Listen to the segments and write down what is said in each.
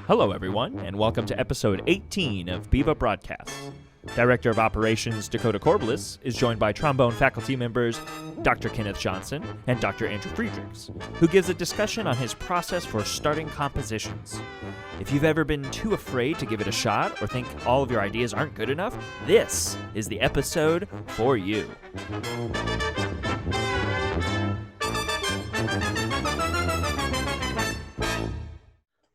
Hello, everyone, and welcome to episode 18 of Biva Broadcasts. Director of Operations Dakota Corbliss is joined by trombone faculty members Dr. Kenneth Johnson and Dr. Andrew Friedrichs, who gives a discussion on his process for starting compositions. If you've ever been too afraid to give it a shot or think all of your ideas aren't good enough, this is the episode for you.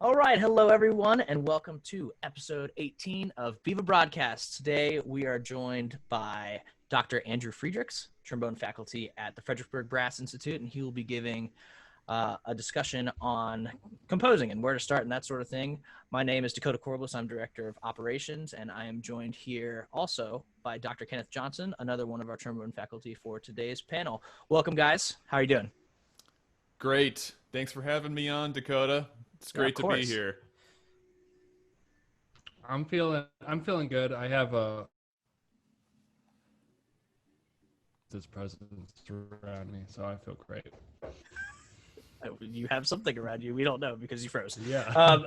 All right, hello everyone, and welcome to episode 18 of Viva Broadcasts. Today we are joined by Dr. Andrew Friedrichs, trombone faculty at the Fredericksburg Brass Institute, and he will be giving a discussion on composing and where to start and that sort of thing. My name is Dakota Corbliss. I'm Director of Operations, and I am joined here also by Dr. Kenneth Johnson, another one of our trombone faculty for today's panel. Welcome, guys. How are you doing? Great. Thanks for having me on, Dakota. It's great to be here. I'm feeling good. I have this presence around me, so I feel great. You have something around you. We don't know because you froze. Yeah.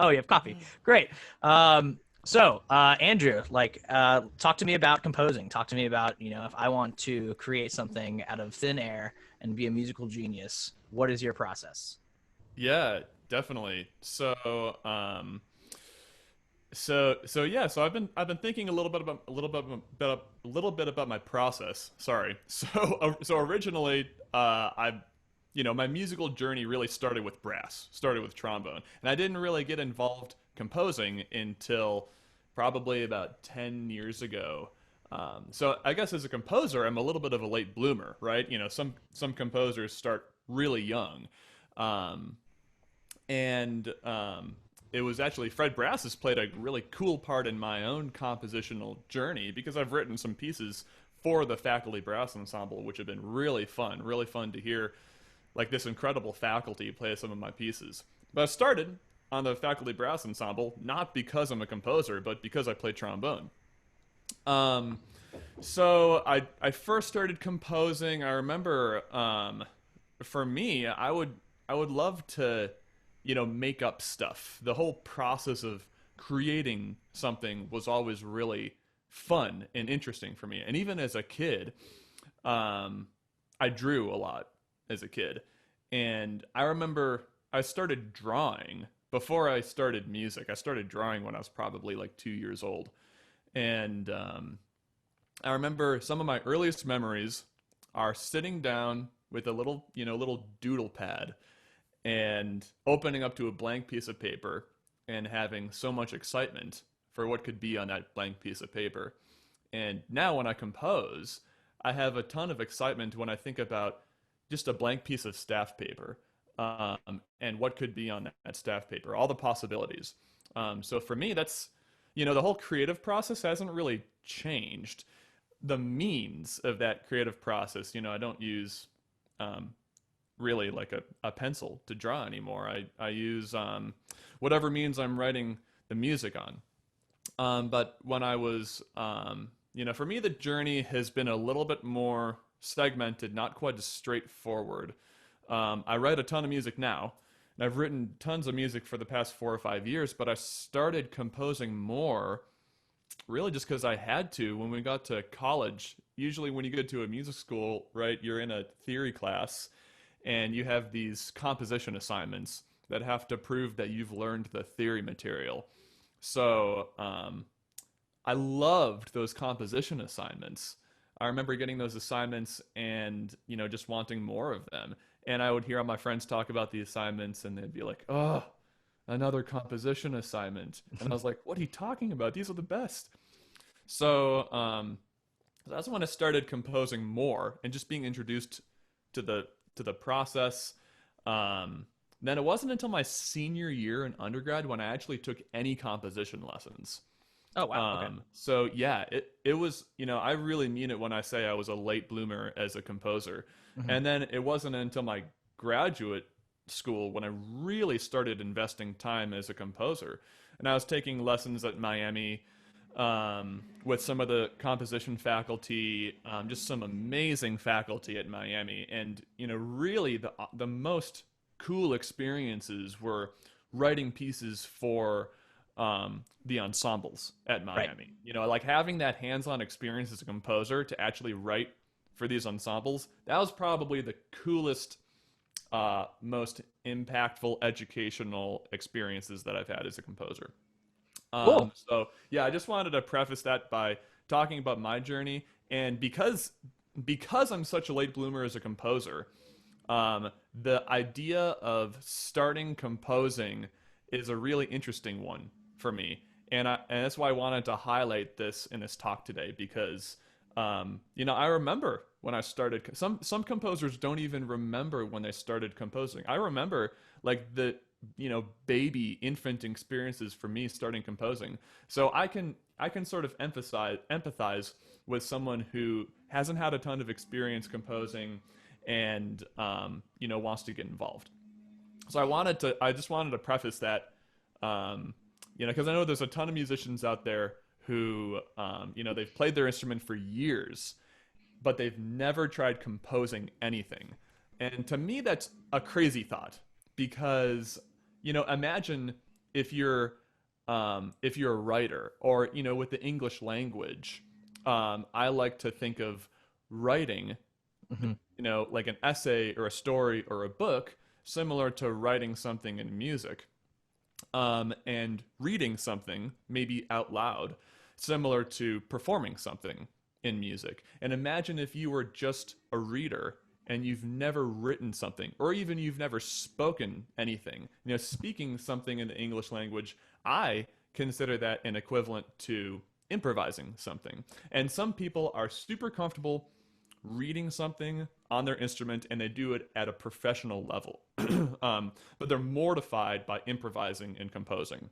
Oh, you have coffee. Great. So, Andrew, talk to me about composing. Talk to me about, if I want to create something out of thin air and be a musical genius, what is your process? Yeah, definitely. So I've been thinking a little bit about my process. Sorry. So originally, my musical journey really started with brass, started with trombone, and I didn't really get involved composing until probably about 10 years ago. So I guess as a composer, I'm a little bit of a late bloomer, right? Some composers start really young. It was actually Fred Brass has played a really cool part in my own compositional journey because I've written some pieces for the faculty brass ensemble, which have been really fun to hear like this incredible faculty play some of my pieces. But I started on the faculty brass ensemble, not because I'm a composer, but because I play trombone. So I first started composing. I remember, for me, I would love to, make up stuff. The whole process of creating something was always really fun and interesting for me. And even as a kid, I drew a lot as a kid. And I remember I started drawing before I started music. I started drawing when I was probably like 2 years old. And I remember some of my earliest memories are sitting down with a little doodle pad and opening up to a blank piece of paper and having so much excitement for what could be on that blank piece of paper. And now when I compose, I have a ton of excitement when I think about just a blank piece of staff paper and what could be on that staff paper, all the possibilities. So for me, that's, the whole creative process hasn't really changed. The means of that creative process, I don't use really like a pencil to draw anymore. I use whatever means I'm writing the music on. But when I was, for me, the journey has been a little bit more segmented, not quite as straightforward. I write a ton of music now, and I've written tons of music for the past 4 or 5 years, but I started composing more really just because I had to when we got to college. Usually when you go to a music school, right, you're in a theory class and you have these composition assignments that have to prove that you've learned the theory material. So I loved those composition assignments. I remember getting those assignments and, just wanting more of them. And I would hear all my friends talk about the assignments and they'd be like, oh, another composition assignment. And I was like, what are you talking about? These are the best. So that's when I started composing more and just being introduced to the process. Then it wasn't until my senior year in undergrad when I actually took any composition lessons. Oh, wow. Okay. So yeah, it was, I really mean it when I say I was a late bloomer as a composer. Mm-hmm. And then it wasn't until my graduate school when I really started investing time as a composer. And I was taking lessons at Miami with some of the composition faculty, just some amazing faculty at Miami. And, really the most cool experiences were writing pieces for the ensembles at Miami. Right. You know, like having that hands-on experience as a composer to actually write for these ensembles, that was probably the coolest, most impactful educational experiences that I've had as a composer. Cool. So yeah, I just wanted to preface that by talking about my journey, and because I'm such a late bloomer as a composer, the idea of starting composing is a really interesting one for me, and that's why I wanted to highlight this in this talk today because you know, I remember when I started. Some composers don't even remember when they started composing. I remember like the baby infant experiences for me starting composing. So I can sort of empathize with someone who hasn't had a ton of experience composing and wants to get involved. So I just wanted to preface that because I know there's a ton of musicians out there who they've played their instrument for years, but they've never tried composing anything. And to me, that's a crazy thought because imagine if you're a writer or with the English language, I like to think of writing, like an essay or a story or a book, similar to writing something in music, and reading something maybe out loud, similar to performing something in music. And imagine if you were just a reader and you've never written something, or even you've never spoken anything. Speaking something in the English language, I consider that an equivalent to improvising something. And some people are super comfortable reading something on their instrument, and they do it at a professional level. But they're mortified by improvising and composing.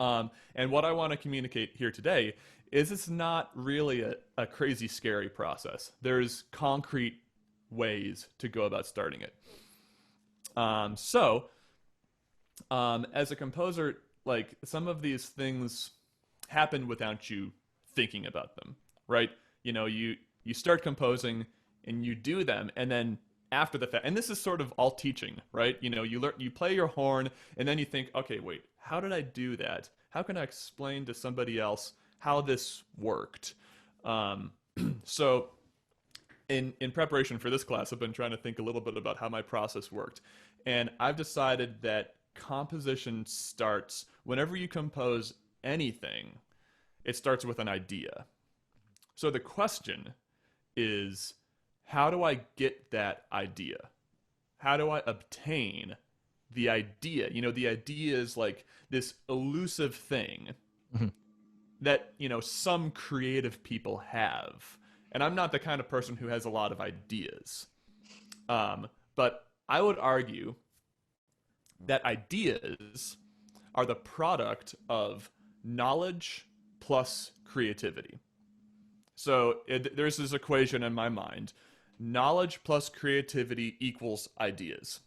And what I want to communicate here today is it's not really a crazy, scary process. There's concrete ways to go about starting it. As a composer, like some of these things happen without you thinking about them, right? You start composing and you do them, and then after the fact, and this is sort of all teaching, right? You play your horn, and then you think, okay, wait, how did I do that? How can I explain to somebody else how this worked? So in preparation for this class, I've been trying to think a little bit about how my process worked. And I've decided that composition starts, whenever you compose anything, it starts with an idea. So the question is, how do I get that idea? How do I obtain the idea? The idea is like this elusive thing that, some creative people have. And I'm not the kind of person who has a lot of ideas. But I would argue that ideas are the product of knowledge plus creativity. So there's this equation in my mind. Knowledge plus creativity equals ideas.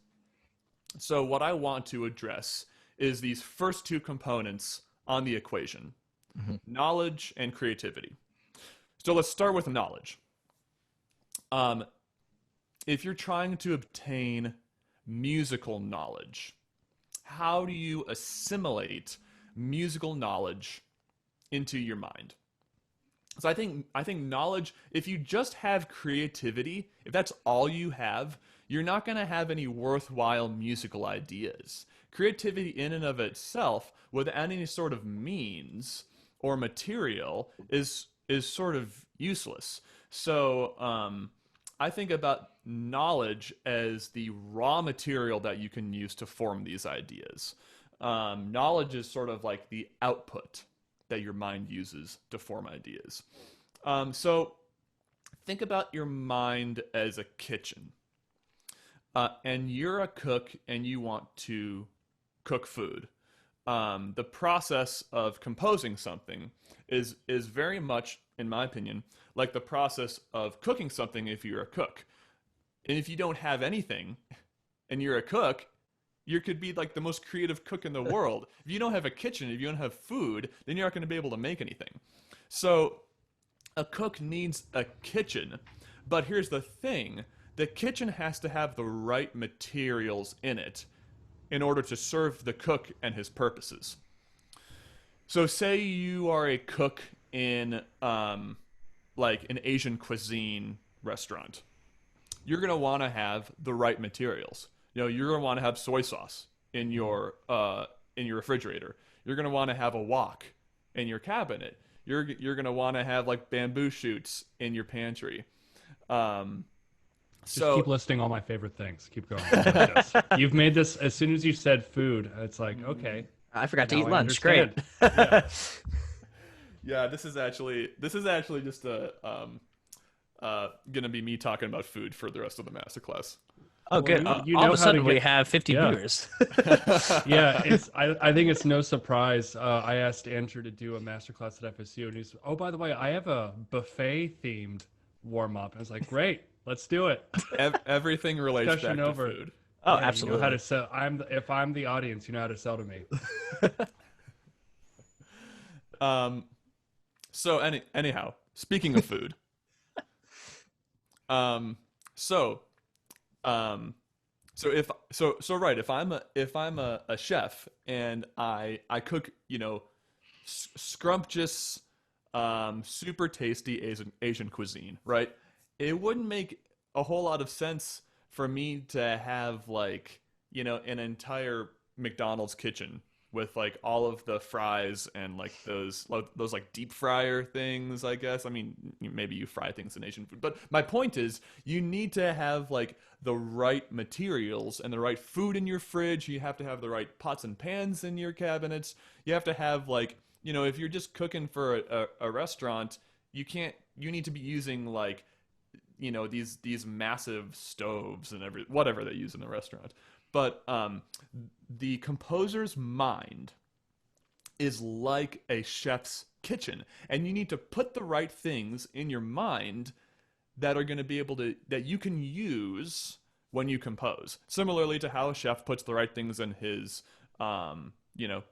So what I want to address is these first two components on the equation, knowledge and creativity. So let's start with knowledge. If you're trying to obtain musical knowledge, how do you assimilate musical knowledge into your mind? So I think knowledge, if you just have creativity, if that's all you have, you're not going to have any worthwhile musical ideas. Creativity in and of itself, without any sort of means or material, is sort of useless. So I think about knowledge as the raw material that you can use to form these ideas. Knowledge is sort of like the output that your mind uses to form ideas. So think about your mind as a kitchen. And you're a cook and you want to cook food. The process of composing something is very much, in my opinion, like the process of cooking something if you're a cook. And if you don't have anything and you're a cook, you could be like the most creative cook in the world. If you don't have a kitchen, if you don't have food, then you're not going to be able to make anything. So a cook needs a kitchen. But here's the thing. The kitchen has to have the right materials in it in order to serve the cook and his purposes. So say you are a cook in like an Asian cuisine restaurant. You're going to want to have the right materials. You're going to want to have soy sauce in your refrigerator. You're going to want to have a wok in your cabinet. You're going to want to have like bamboo shoots in your pantry. Just keep listing all my favorite things. Keep going. You've made this as soon as you said food. It's like, okay. I forgot to now eat I lunch. Great. understand. Yeah, this is actually just gonna be me talking about food for the rest of the masterclass. Oh, good. you All know of a how sudden, to we get- have 50 Yeah. viewers. Yeah, I think it's no surprise. I asked Andrew to do a masterclass at FSU, and he's, oh, by the way, I have a buffet themed warm up. And I was like, great, let's do it. Everything relates back Discussion to over. food. Oh, Yeah, You know absolutely. how to sell. If I'm the audience, you know how to sell to me. So anyhow, speaking of food, so if I'm a chef and I cook, scrumptious, super tasty Asian cuisine, right? It wouldn't make a whole lot of sense for me to have like, an entire McDonald's kitchen with like all of the fries and like those like deep fryer things, I guess. I mean, maybe you fry things in Asian food, but my point is you need to have like the right materials and the right food in your fridge. You have to have the right pots and pans in your cabinets. You have to have like, if you're just cooking for a restaurant, you need to be using like, these massive stoves and whatever they use in the restaurant. But the composer's mind is like a chef's kitchen, and you need to put the right things in your mind that are going to be that you can use when you compose. Similarly to how a chef puts the right things in his,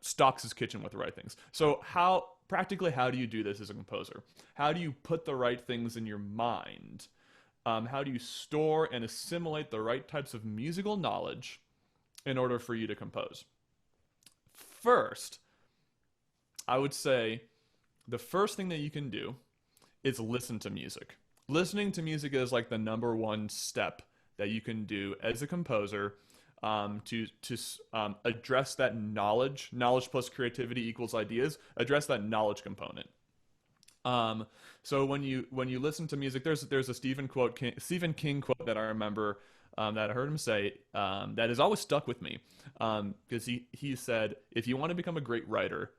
stocks his kitchen with the right things. So how do you do this as a composer? How do you put the right things in your mind? How do you store and assimilate the right types of musical knowledge in order for you to compose? First, I would say the first thing that you can do is listen to music. Listening to music is like the number one step that you can do as a composer to address that knowledge. Knowledge plus creativity equals ideas. Address that knowledge component. So when you listen to music, there's a Stephen King quote that I remember that I heard him say that has always stuck with me because he said, if you want to become a great writer,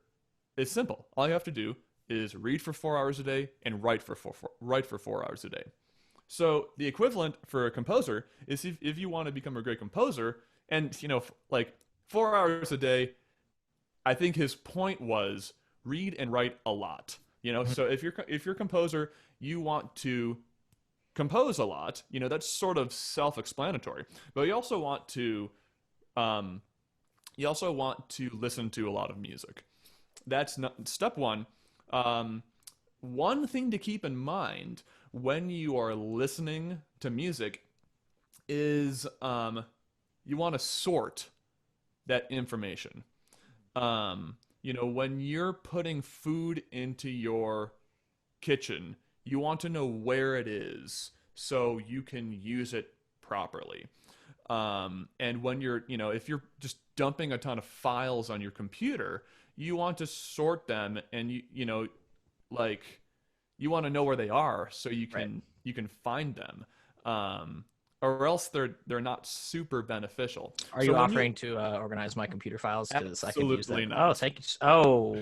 it's simple. All you have to do is read for 4 hours a day and write for 4 hours a day. So the equivalent for a composer is if you want to become a great composer, and like 4 hours a day, I think his point was read and write a lot. So if you're a composer, you want to compose a lot. That's sort of self-explanatory. But you also want to listen to a lot of music. That's step one. One thing to keep in mind when you are listening to music is you want to sort that information. When you're putting food into your kitchen, you want to know where it is so you can use it properly. And when if you're just dumping a ton of files on your computer, you want to sort them, and you want to know where they are so you can find them. Or else they're not super beneficial. Are you offering to organize my computer files? Because I could use Absolutely them. not. Oh, thank you. Oh,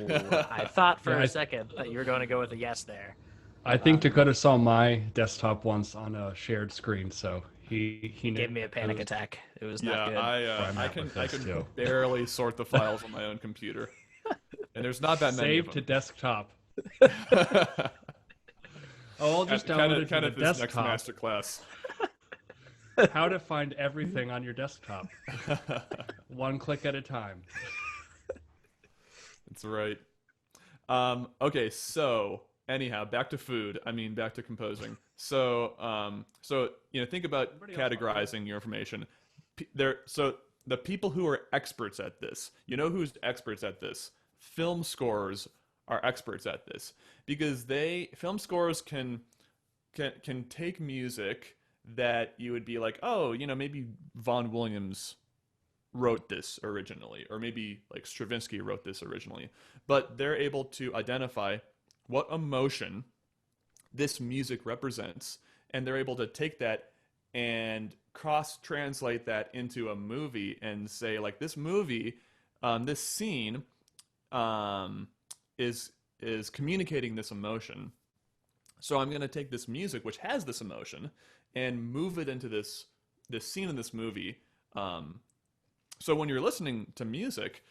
I thought for Yeah, a second that you were going to go with a yes there. I think Dakota saw my desktop once on a shared screen, so he Gave me a panic attack. It was not good. I at can with this, too. barely sort the files on my own computer, and there's not that many. Save of to them. desktop. I'll just download it to the Kenneth, this next desktop. master class. How to find everything on your desktop. One click at a time. That's right. Okay, so anyhow, back to food. Back to composing. So, think about categorizing your information. So the people who are experts at this, you know who's experts at this? Film scorers are experts at this, because film scorers can take music that you would be like, oh, maybe Vaughan Williams wrote this originally, or maybe like Stravinsky wrote this originally, but they're able to identify what emotion this music represents, and they're able to take that and cross-translate that into a movie and say, like, this movie, this scene is communicating this emotion. So I'm going to take this music, which has this emotion, and move it into this scene in this movie. So when you're listening to music,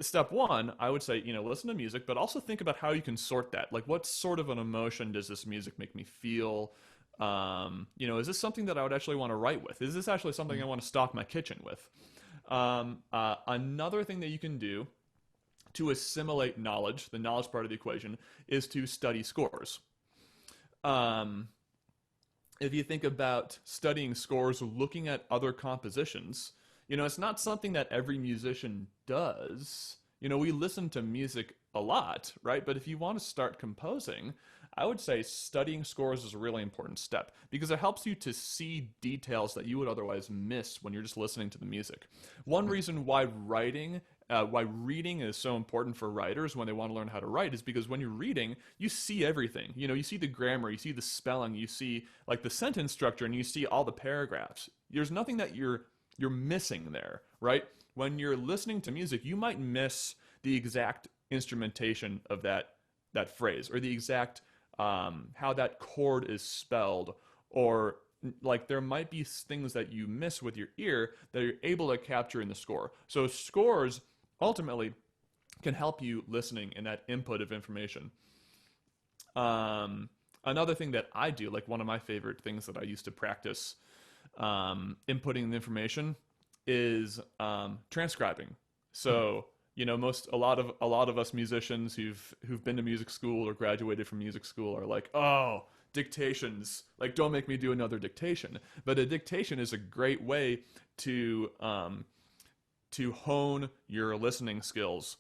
step one, I would say, listen to music, but also think about how you can sort that. Like, what sort of an emotion does this music make me feel? Is this something that I would actually want to write with? Is this actually something I want to stock my kitchen with? Another thing that you can do to assimilate knowledge, the knowledge part of the equation, is to study scores. If you think about studying scores, looking at other compositions, it's not something that every musician does. We listen to music a lot, right? But if you want to start composing, I would say studying scores is a really important step, because it helps you to see details that you would otherwise miss when you're just listening to the music. One reason why reading is so important for writers when they want to learn how to write is because when you're reading, you see everything. You see the grammar, you see the spelling, you see like the sentence structure, and you see all the paragraphs. There's nothing that you're missing there, right? When you're listening to music, you might miss the exact instrumentation of that phrase, or the exact how that chord is spelled, or like there might be things that you miss with your ear that you're able to capture in the score. So scores ultimately can help you listening in that input of information. Another thing that I do, like one of my favorite things that I used to practice inputting the information, is transcribing. So a lot of us musicians who've been to music school or graduated from music school are like, oh, dictations, like, don't make me do another dictation. But a dictation is a great way to hone your listening skills,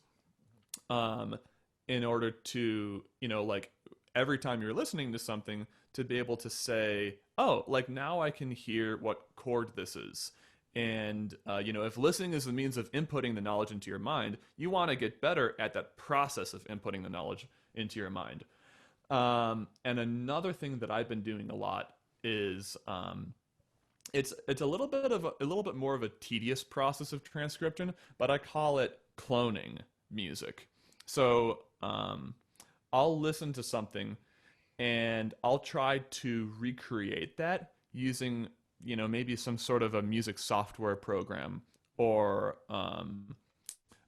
in order to, like, every time you're listening to something, to be able to say, oh, like, now I can hear what chord this is. And, if listening is the means of inputting the knowledge into your mind, you want to get better at that process of inputting the knowledge into your mind. And another thing that I've been doing a lot is, it's a little bit more of a tedious process of transcription, but I call it cloning music. So, I'll listen to something and I'll try to recreate that using maybe some sort of a music software program, or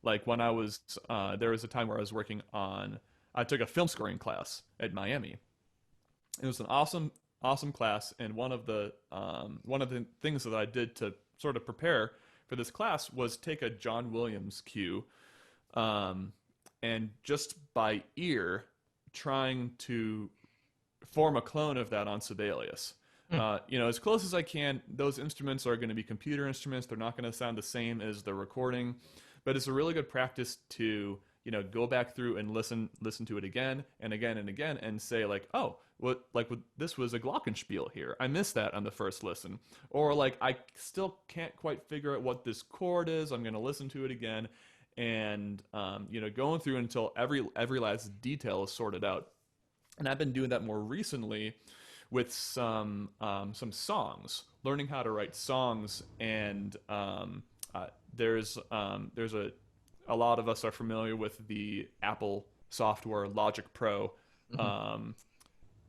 like when I was there was a time where I was working on, I took a film scoring class at Miami. It was an awesome class, and one of the things that I did to sort of prepare for this class was take a John Williams cue, and just by ear trying to form a clone of that on Sibelius. As close as I can. Those instruments are going to be computer instruments. They're not going to sound the same as the recording, but it's a really good practice to, go back through and listen to it again and again and again, and say, like, oh, this was a glockenspiel here. I missed that on the first listen. Or like, I still can't quite figure out what this chord is. I'm going to listen to it again, and going through until every last detail is sorted out. And I've been doing that more recently with some songs, learning how to write songs, and there's a lot of us are familiar with the Apple software Logic Pro,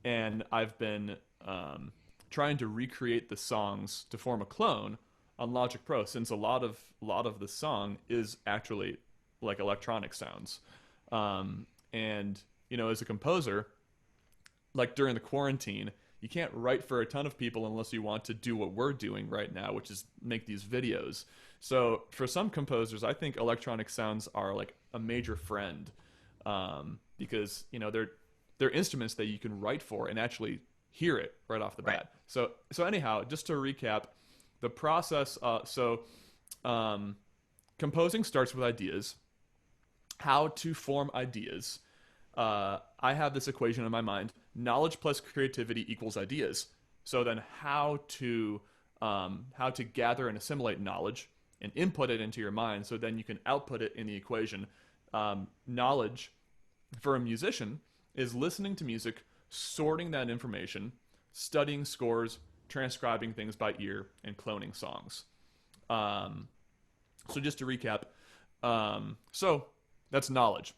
and I've been trying to recreate the songs to form a clone on Logic Pro, since a lot of the song is actually like electronic sounds, and as a composer, like during the quarantine, you can't write for a ton of people unless you want to do what we're doing right now, which is make these videos. So for some composers, I think electronic sounds are like a major friend, because they're instruments that you can write for and actually hear it right off the bat. So anyhow, just to recap, the process. So composing starts with ideas. How to form ideas. I have this equation in my mind: knowledge plus creativity equals ideas. So then, how to gather and assimilate knowledge and input it into your mind, so then you can output it in the equation. Knowledge for a musician is listening to music, sorting that information, studying scores, transcribing things by ear, and cloning songs. So just to recap, so that's knowledge.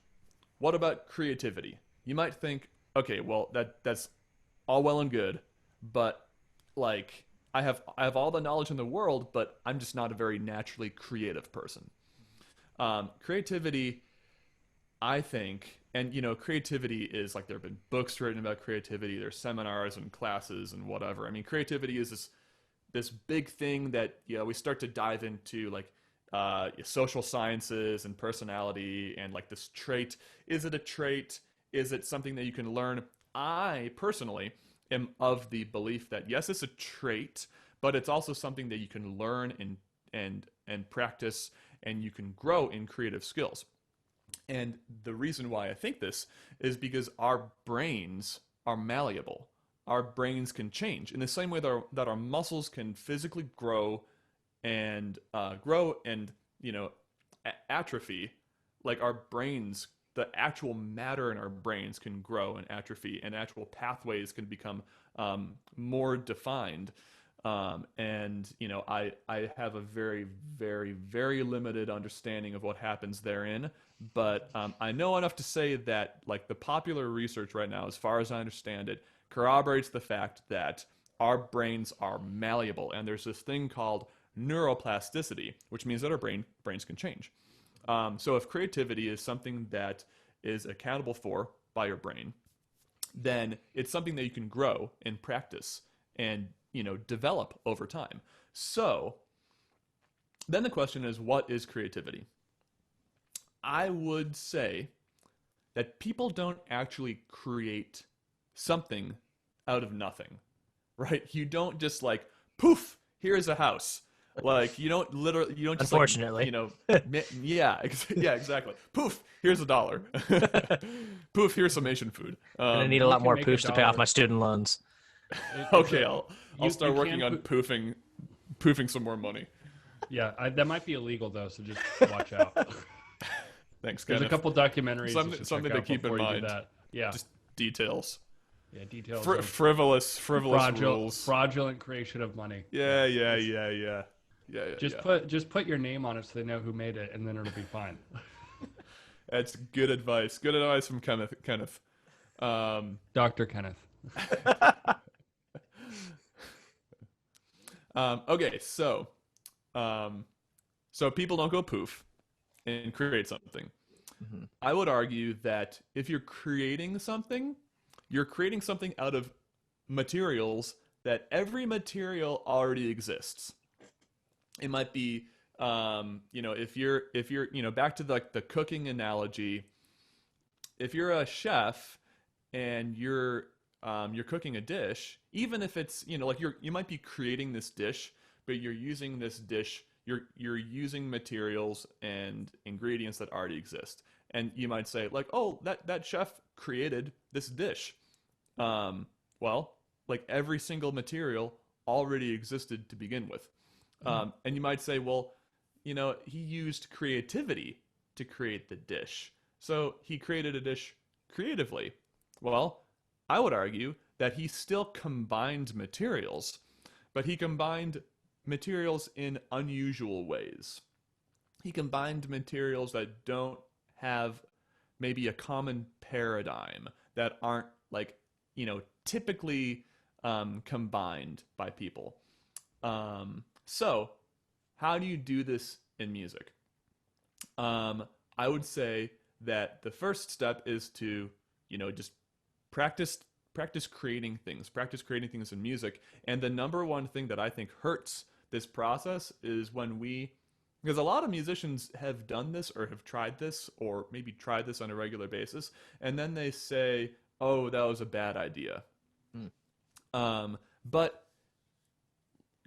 What about creativity? You might think, okay, well that's all well and good, but like I have all the knowledge in the world, but I'm just not a very naturally creative person. Creativity, I think, and creativity is like, there have been books written about creativity, there's seminars and classes and whatever. I mean, creativity is this big thing that we start to dive into, like social sciences and personality, and like this trait. Is it a trait? Is it something that you can learn? I personally am of the belief that yes, it's a trait, but it's also something that you can learn and practice, and you can grow in creative skills. And the reason why I think this is because our brains are malleable. Our brains can change in the same way that our muscles can physically grow and atrophy. Like our brains, the actual matter in our brains can grow and atrophy, and actual pathways can become more defined. I have a very, very, very limited understanding of what happens therein, but I know enough to say that like the popular research right now, as far as I understand it, corroborates the fact that our brains are malleable, and there's this thing called neuroplasticity, which means that our brains can change. So if creativity is something that is accountable for by your brain, then it's something that you can grow and practice and develop over time. So then the question is, what is creativity? I would say that people don't actually create something out of nothing, right? You don't just like, poof, here's a house. Like you don't just, unfortunately, yeah, exactly. Poof, here's $1. Poof, here's some Asian food. I'm gonna need a lot more poofs to pay off my student loans. Okay, I'll start working on poofing some more money. Yeah, that might be illegal though, so just watch out. Thanks, There's Kenneth. a couple documentaries. Something to keep in mind. Yeah, just details. Yeah, details. Frivolous rules. Fraudulent creation of money. Yeah. Just put your name on it so they know who made it, and then it'll be fine. That's good advice. Good advice from Kenneth. Dr. Kenneth. Okay, so people don't go poof and create something. Mm-hmm. I would argue that if you're creating something out of materials that every material already exists. It might be, if you're back to the cooking analogy, if you're a chef and you're cooking a dish, even if it's, you might be creating this dish, but you're using this dish, you're using materials and ingredients that already exist. And you might say like, oh, that chef created this dish. Well, like every single material already existed to begin with. And you might say, well, he used creativity to create the dish. So he created a dish creatively. Well, I would argue that he still combined materials, but he combined materials in unusual ways. He combined materials that don't have maybe a common paradigm, that aren't like, typically combined by people. So how do you do this in music? I would say that the first step is to, just practice creating things in music. And the number one thing that I think hurts this process is because a lot of musicians have done this or have tried this or maybe tried this on a regular basis, and then they say, oh, that was a bad idea. But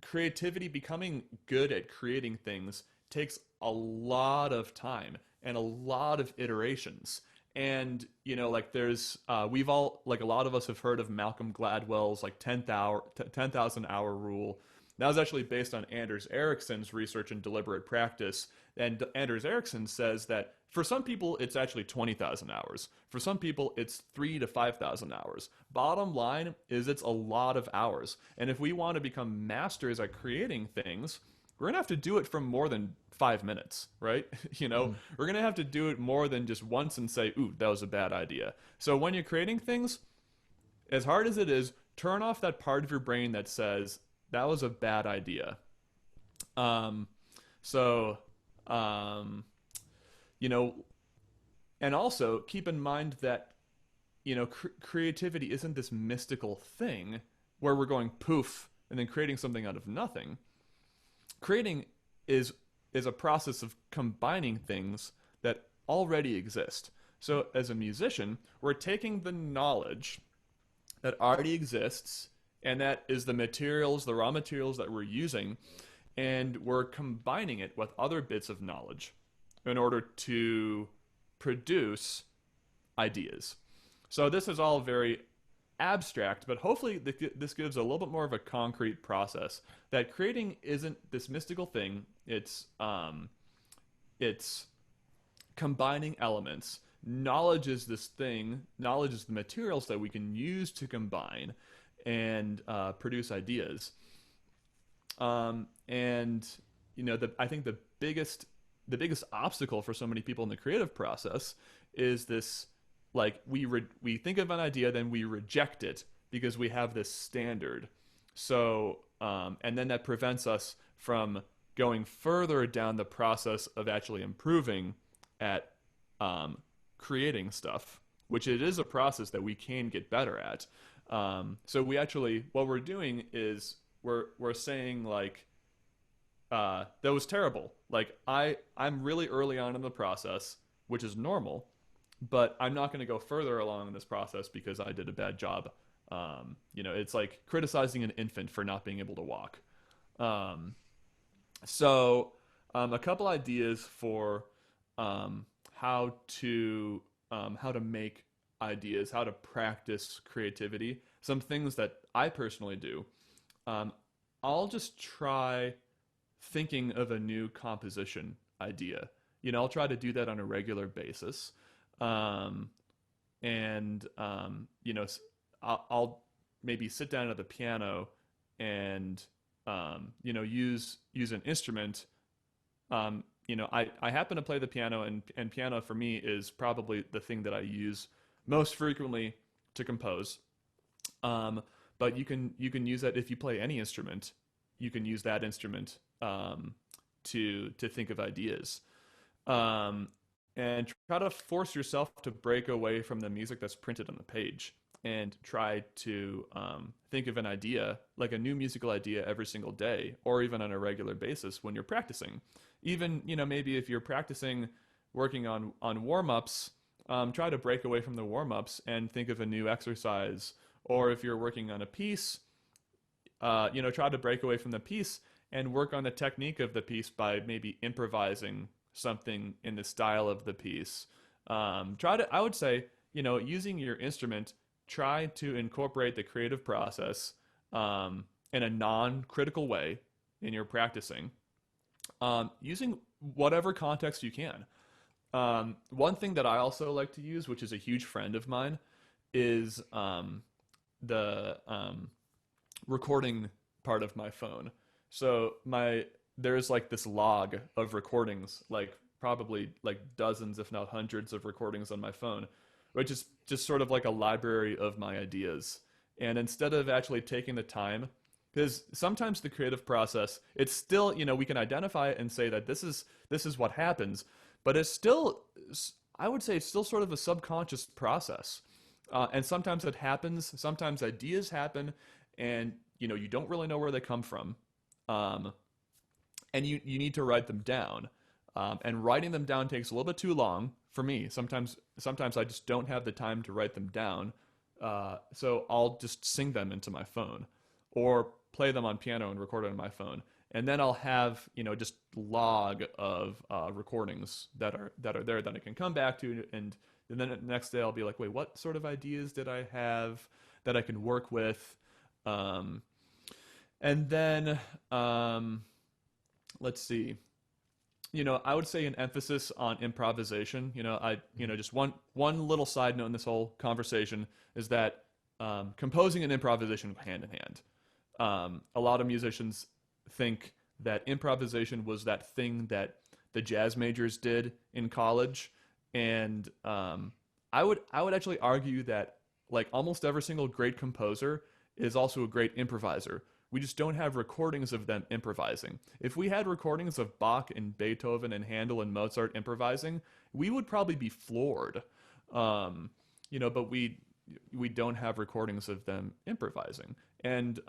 creativity, becoming good at creating things, takes a lot of time and a lot of iterations. And, like there's, we've all, like a lot of us have heard of Malcolm Gladwell's like 10,000 hour rule. That was actually based on Anders Ericsson's research in deliberate practice. And Anders Ericsson says that for some people, it's actually 20,000 hours. For some people, it's 3,000 to 5,000 hours. Bottom line is it's a lot of hours. And if we want to become masters at creating things, we're going to have to do it for more than 5 minutes, right? We're going to have to do it more than just once and say, ooh, that was a bad idea. So when you're creating things, as hard as it is, turn off that part of your brain that says, that was a bad idea. And also keep in mind that, creativity isn't this mystical thing where we're going poof and then creating something out of nothing. Creating is a process of combining things that already exist. So as a musician, we're taking the knowledge that already exists, and that is the raw materials that we're using, and we're combining it with other bits of knowledge in order to produce ideas. So this is all very abstract, but hopefully this gives a little bit more of a concrete process, that creating isn't this mystical thing. It's combining elements. Knowledge is this thing. Knowledge is the materials that we can use to combine and produce ideas. I think the biggest obstacle for so many people in the creative process is this, like we think of an idea, then we reject it because we have this standard. So and then that prevents us from going further down the process of actually improving at creating stuff, which it is a process that we can get better at. So we actually, what we're doing is we're saying like, that was terrible. Like I'm really early on in the process, which is normal, but I'm not going to go further along in this process because I did a bad job. It's like criticizing an infant for not being able to walk. So a couple ideas for how to make ideas, how to practice creativity. Some things that I personally do. I'll just try thinking of a new composition idea. I'll try to do that on a regular basis. I'll maybe sit down at the piano and, use an instrument. I happen to play the piano, and piano for me is probably the thing that I use most frequently to compose. But you can use that if you play any instrument. You can use that instrument to think of ideas, and try to force yourself to break away from the music that's printed on the page and try to think of an idea, like a new musical idea, every single day, or even on a regular basis when you're practicing. Even maybe if you're practicing working on warm-ups, try to break away from the warm-ups and think of a new exercise. Or if you're working on a piece, try to break away from the piece and work on the technique of the piece by maybe improvising something in the style of the piece. I would say, using your instrument, try to incorporate the creative process in a non-critical way in your practicing, using whatever context you can. One thing that I also like to use, which is a huge friend of mine, is the recording part of my phone. So there's like this log of recordings, like probably like dozens, if not hundreds of recordings on my phone, which is just sort of like a library of my ideas. And instead of actually taking the time, because sometimes the creative process, it's still, we can identify it and say that this is what happens, but it's still, I would say it's still sort of a subconscious process. And sometimes it happens, sometimes ideas happen, and you don't really know where they come from. And you need to write them down. And writing them down takes a little bit too long for me. Sometimes I just don't have the time to write them down. So I'll just sing them into my phone or play them on piano and record it on my phone. and then I'll have just log of recordings that are there that I can come back to, and then the next day I'll be like, wait, what sort of ideas did I have that I can work with? And then let's see. I would say an emphasis on improvisation. Just one little side note in this whole conversation is that composing and improvisation go hand in hand. A lot of musicians think that improvisation was that thing that the jazz majors did in college, and I would actually argue that like almost every single great composer is also a great improviser. We just don't have recordings of them improvising. If we had recordings of Bach and Beethoven and Handel and Mozart improvising, we would probably be floored. But we don't have recordings of them improvising. And,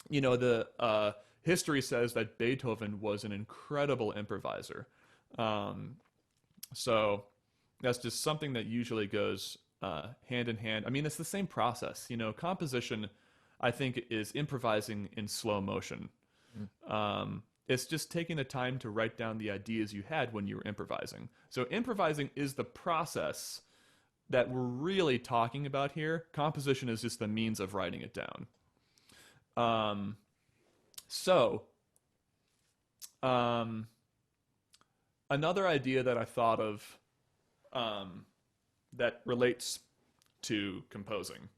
the history says that Beethoven was an incredible improviser. So that's just something that usually goes hand in hand. I mean, it's the same process. Composition, I think, is improvising in slow motion. It's just taking the time to write down the ideas you had when you were improvising. So improvising is the process that we're really talking about here. Composition is just the means of writing it down. Another idea that I thought of that relates to composing.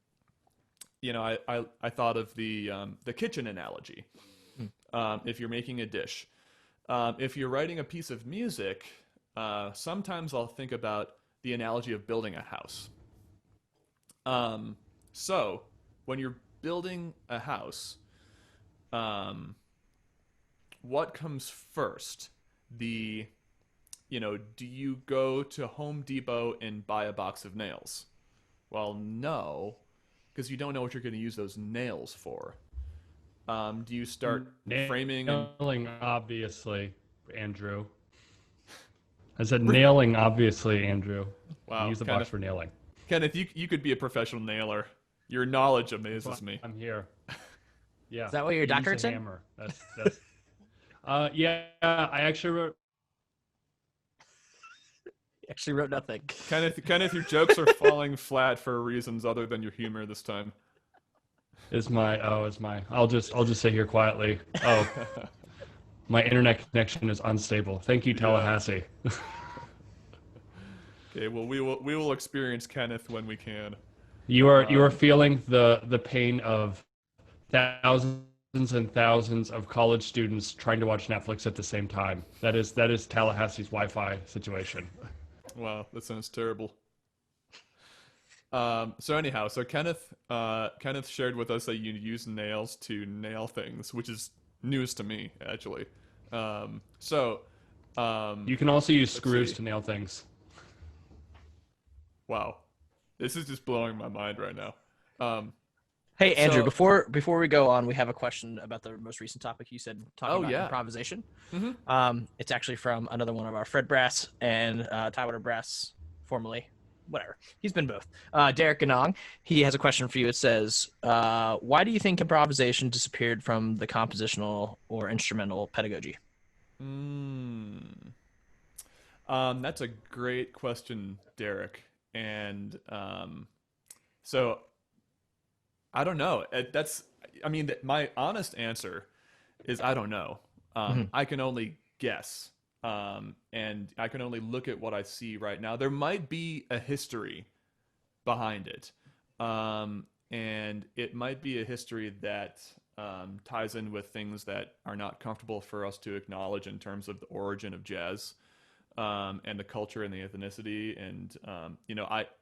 I thought of the kitchen analogy. If you're making a dish, if you're writing a piece of music, sometimes I'll think about the analogy of building a house. So when you're building a house, what comes first? Do you go to Home Depot and buy a box of nails? Well, no, because you don't know what you're going to use those nails for. Do you start framing? Nailing, obviously, Andrew. I said nailing, obviously, Andrew. Wow. Use the box for nailing. Kenneth, you could be a professional nailer. Your knowledge amazes me. I'm here. Yeah. Is that what your doctorate said? Hammer. That's yeah, I actually wrote. Actually wrote nothing. Kenneth, your jokes are falling flat for reasons other than your humor this time. I'll just sit here quietly. Oh, my internet connection is unstable. Thank you, Tallahassee. Okay, well we will experience Kenneth when we can. You are feeling the pain of thousands and thousands of college students trying to watch Netflix at the same time. That is Tallahassee's Wi-Fi situation. Wow, that sounds terrible. So anyhow, Kenneth shared with us that you use nails to nail things, which is news to me, actually. You can also use screws to nail things. Wow, this is just blowing my mind right now. Hey, Andrew, before we go on, we have a question about the most recent topic you said, talking about improvisation. Mm-hmm. It's actually from another one of our Fred Brass and Tywater Brass, formerly, whatever. He's been both. Derek Ganong, he has a question for you. It says, why do you think improvisation disappeared from the compositional or instrumental pedagogy? That's a great question, Derek. And so I don't know. My honest answer is I don't know. I can only guess. And I can only look at what I see right now. There might be a history behind it. And it might be a history that ties in with things that are not comfortable for us to acknowledge in terms of the origin of jazz, and the culture and the ethnicity. And,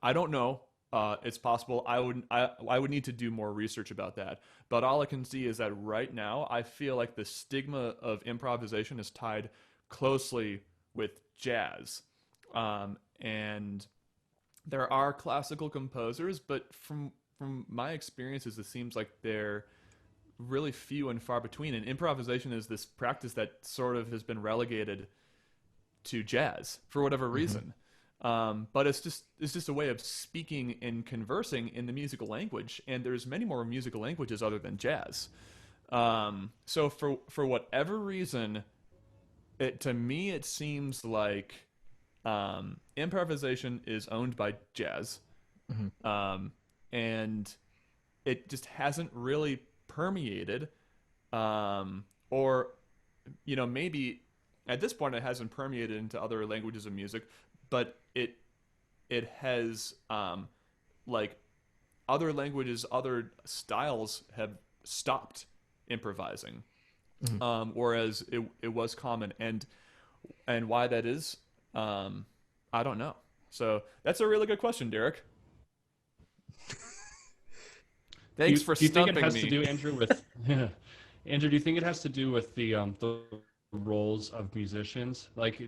I don't know. It's possible. I would need to do more research about that. But all I can see is that right now, I feel like the stigma of improvisation is tied closely with jazz. And there are classical composers, but from my experiences, it seems like they're really few and far between. And improvisation is this practice that sort of has been relegated to jazz for whatever reason. But it's just a way of speaking and conversing in the musical language, and there's many more musical languages other than jazz. So for whatever reason, to me it seems like improvisation is owned by jazz, Mm-hmm. and it just hasn't really permeated, or maybe at this point it hasn't permeated into other languages of music, but it has, like, other languages, other styles have stopped improvising, whereas it was common, and why that is, I don't know. So that's a really good question, Derek. Thanks for do you think it stumping has me. to do, Andrew, with Andrew? Do you think it has to do with the roles of musicians, like,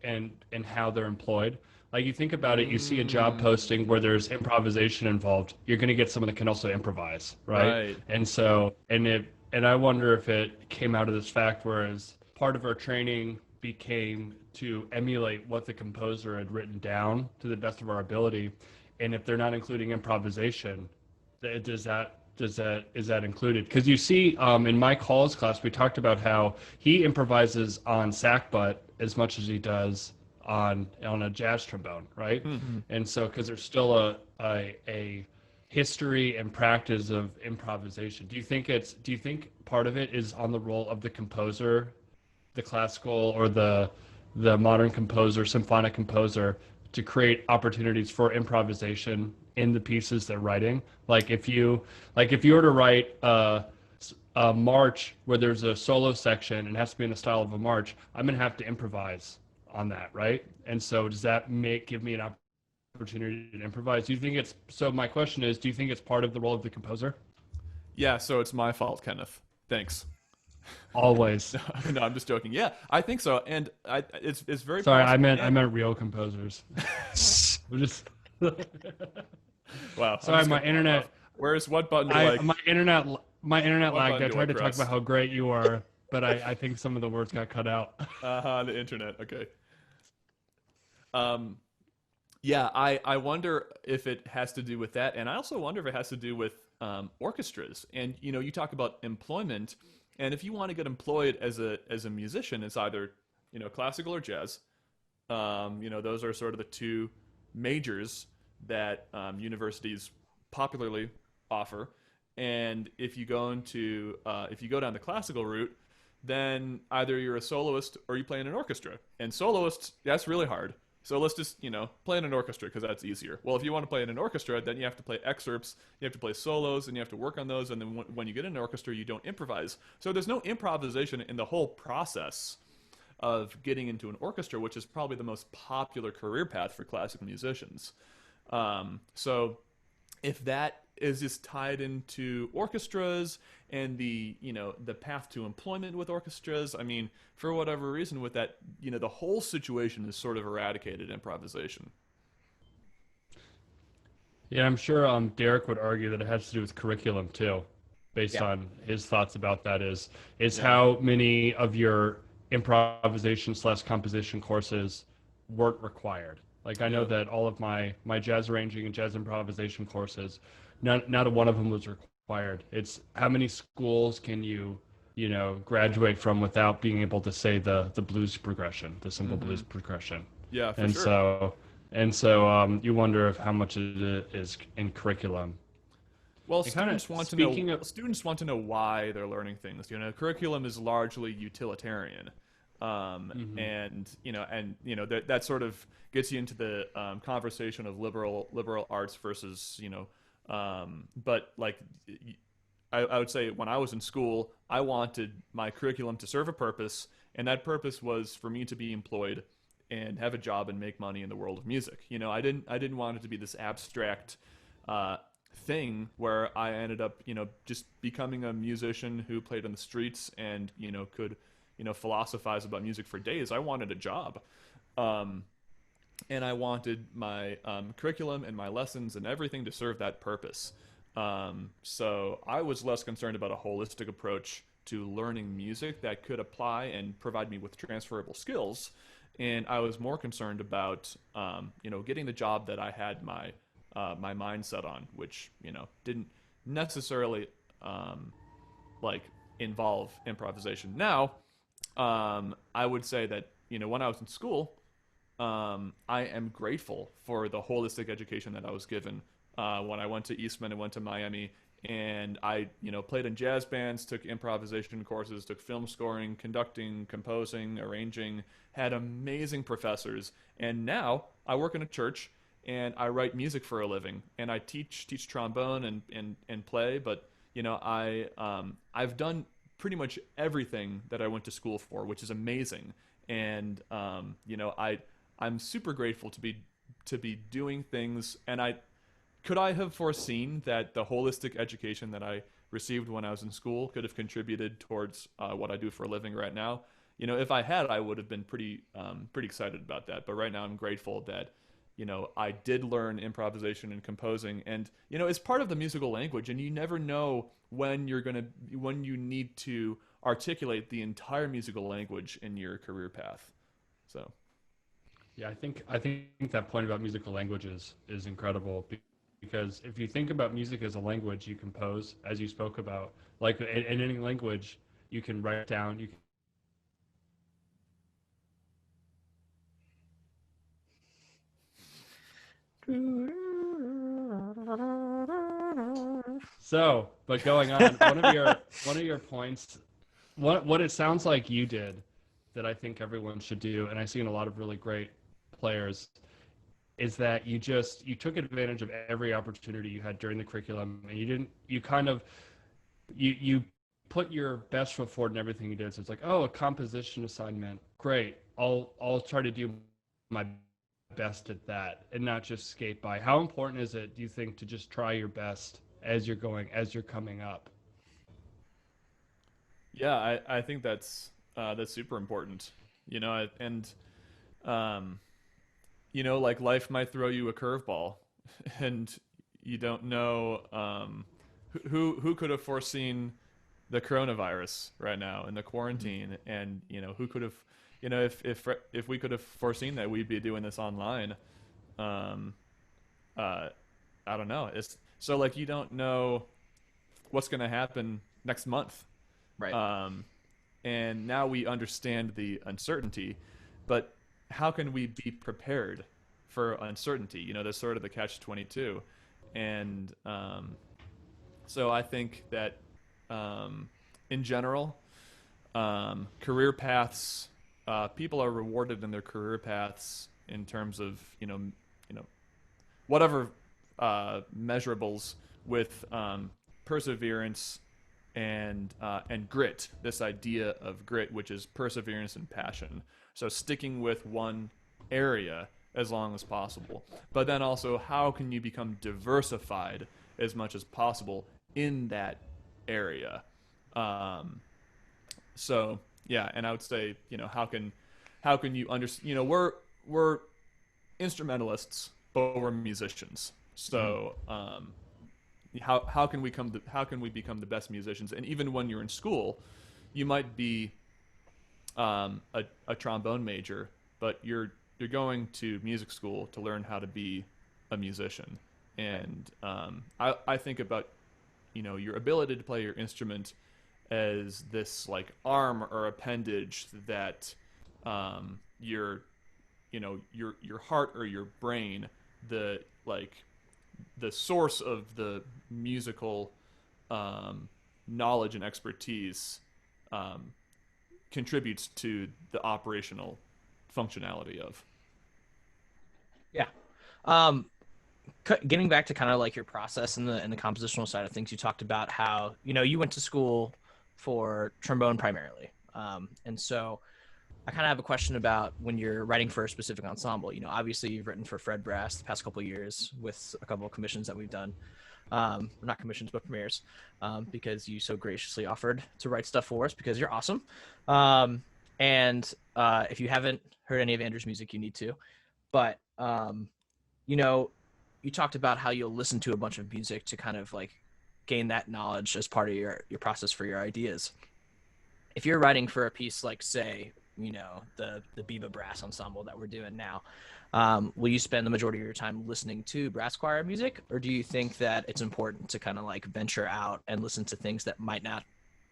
and how they're employed? Like, you think about it, you see a job posting where there's improvisation involved, you're going to get someone that can also improvise, right? Right. And so, and I wonder if it came out of this fact, whereas part of our training became to emulate what the composer had written down to the best of our ability, and if they're not including improvisation, is that included? Because you see, in my calls class, we talked about how he improvises on sackbut as much as he does on a jazz trombone, right? And so, because there's still a history and practice of improvisation. Do you think part of it is on the role of the composer, the classical or the modern composer, symphonic composer, to create opportunities for improvisation in the pieces they're writing? Like, if you were to write a march where there's a solo section and it has to be in the style of a march, I'm gonna have to improvise on that, right? And so, does that give me an opportunity to improvise? Do you think it's so? My question is, do you think it's part of the role of the composer? Yeah, so it's my fault, Kenneth. Thanks. Always. No, I'm just joking. Yeah, I think so, and it's very Sorry, possible. I meant real composers. We're just Wow. I'm sorry, just my gonna- internet. Where's what button do I? My internet What lagged. button I do tried to talk press? about how great you are, but I think some of the words got cut out. The internet. Okay. Um, yeah, I wonder if it has to do with that, and I also wonder if it has to do with orchestras. And you talk about employment, and if you want to get employed as a musician, it's either classical or jazz. Those are sort of the two majors that universities popularly offer. And if you go down the classical route, then either you're a soloist or you play in an orchestra. And soloists, that's really hard. So let's just, play in an orchestra because that's easier. Well, if you want to play in an orchestra, then you have to play excerpts, you have to play solos, and you have to work on those. And then when you get in an orchestra, you don't improvise. So there's no improvisation in the whole process of getting into an orchestra, which is probably the most popular career path for classical musicians. So if that is just tied into orchestras and the path to employment with orchestras, I mean, for whatever reason with that, the whole situation is sort of eradicated improvisation. Yeah, I'm sure Derek would argue that it has to do with curriculum too, based Yeah. on his thoughts about that. Is Yeah. how many of your improvisation / composition courses weren't required. Like, I know Yeah. that all of my jazz arranging and jazz improvisation courses, not a one of them was required. It's how many schools can you graduate from without being able to say the blues progression, the simple blues progression. Yeah, for And sure. so you wonder if how much it is in curriculum. Well, And kinda students want to speaking know. of- Students want to know why they're learning things. Curriculum is largely utilitarian, and that sort of gets you into the conversation of liberal arts versus but like I would say when I was in school, I wanted my curriculum to serve a purpose, and that purpose was for me to be employed and have a job and make money in the world of music. I didn't want it to be this abstract thing where I ended up, just becoming a musician who played on the streets and, could, philosophize about music for days. I wanted a job. And I wanted my curriculum and my lessons and everything to serve that purpose. So I was less concerned about a holistic approach to learning music that could apply and provide me with transferable skills. And I was more concerned about, getting the job that I had my mindset on, which didn't necessarily involve improvisation. Now, I would say that, when I was in school, I am grateful for the holistic education that I was given. When I went to Eastman and went to Miami, and I, played in jazz bands, took improvisation courses, took film scoring, conducting, composing, arranging, had amazing professors, and now I work in a church and I write music for a living, and I teach trombone and play. But I've done pretty much everything that I went to school for, which is amazing. And I'm super grateful to be doing things. And could I have foreseen that the holistic education that I received when I was in school could have contributed towards what I do for a living right now? If I had, I would have been pretty excited about that. But right now, I'm grateful that I did learn improvisation and composing, and it's part of the musical language, and you never know when you need to articulate the entire musical language in your career path. So, Yeah, I think that point about musical languages is incredible, because if you think about music as a language you compose, as you spoke about, like in any language, you can write down, So, but going on, one of your points, what it sounds like you did, that I think everyone should do, and I've seen a lot of really great players, is that you took advantage of every opportunity you had during the curriculum, and you put your best foot forward in everything you did. So it's like, oh, a composition assignment, great. I'll try to do my best at that and not just skate by. How important is it, do you think, to just try your best as you're coming up? yeah, I think that's super important. Like life might throw you a curveball, and you don't know who could have foreseen the coronavirus right now and the quarantine, and who could have, if we could have foreseen that we'd be doing this online. I don't know. It's so, like, you don't know what's going to happen next month. Right. And now we understand the uncertainty, but how can we be prepared for uncertainty? There's sort of the catch-22. And so I think that in general, career paths, people are rewarded in their career paths in terms of, whatever measurables, with perseverance and grit. This idea of grit, which is perseverance and passion. So sticking with one area as long as possible. But then also, how can you become diversified as much as possible in that area? So yeah, and I would say, how can you understand? We're instrumentalists, but we're musicians. So how can we become the best musicians? And even when you're in school, you might be a trombone major, but you're going to music school to learn how to be a musician. And I think about your ability to play your instrument as this, like, arm or appendage that your heart or your brain, the source of the musical knowledge and expertise, contributes to the operational functionality of. Yeah. Getting back to kind of like your process in the compositional side of things, you talked about how you went to school for trombone primarily, and so I kind of have a question about when you're writing for a specific ensemble. Obviously you've written for Fred Brass the past couple of years with a couple of commissions that we've done, not commissions but premieres, because you so graciously offered to write stuff for us because you're awesome. And if you haven't heard any of Andrew's music, you need to. But you talked about how you'll listen to a bunch of music to kind of like gain that knowledge as part of your process for your ideas. If you're writing for a piece like, say, the Biba Brass Ensemble that we're doing now, will you spend the majority of your time listening to brass choir music, or do you think that it's important to kind of like venture out and listen to things that might not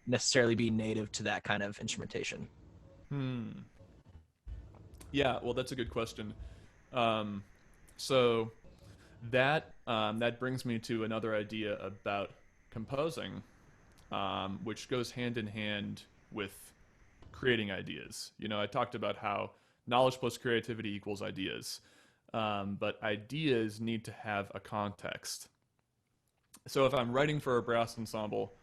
necessarily be native to that kind of instrumentation? Yeah, well, that's a good question. So that brings me to another idea about composing, which goes hand in hand with creating ideas. I talked about how knowledge plus creativity equals ideas, but ideas need to have a context. So if I'm writing for a brass ensemble,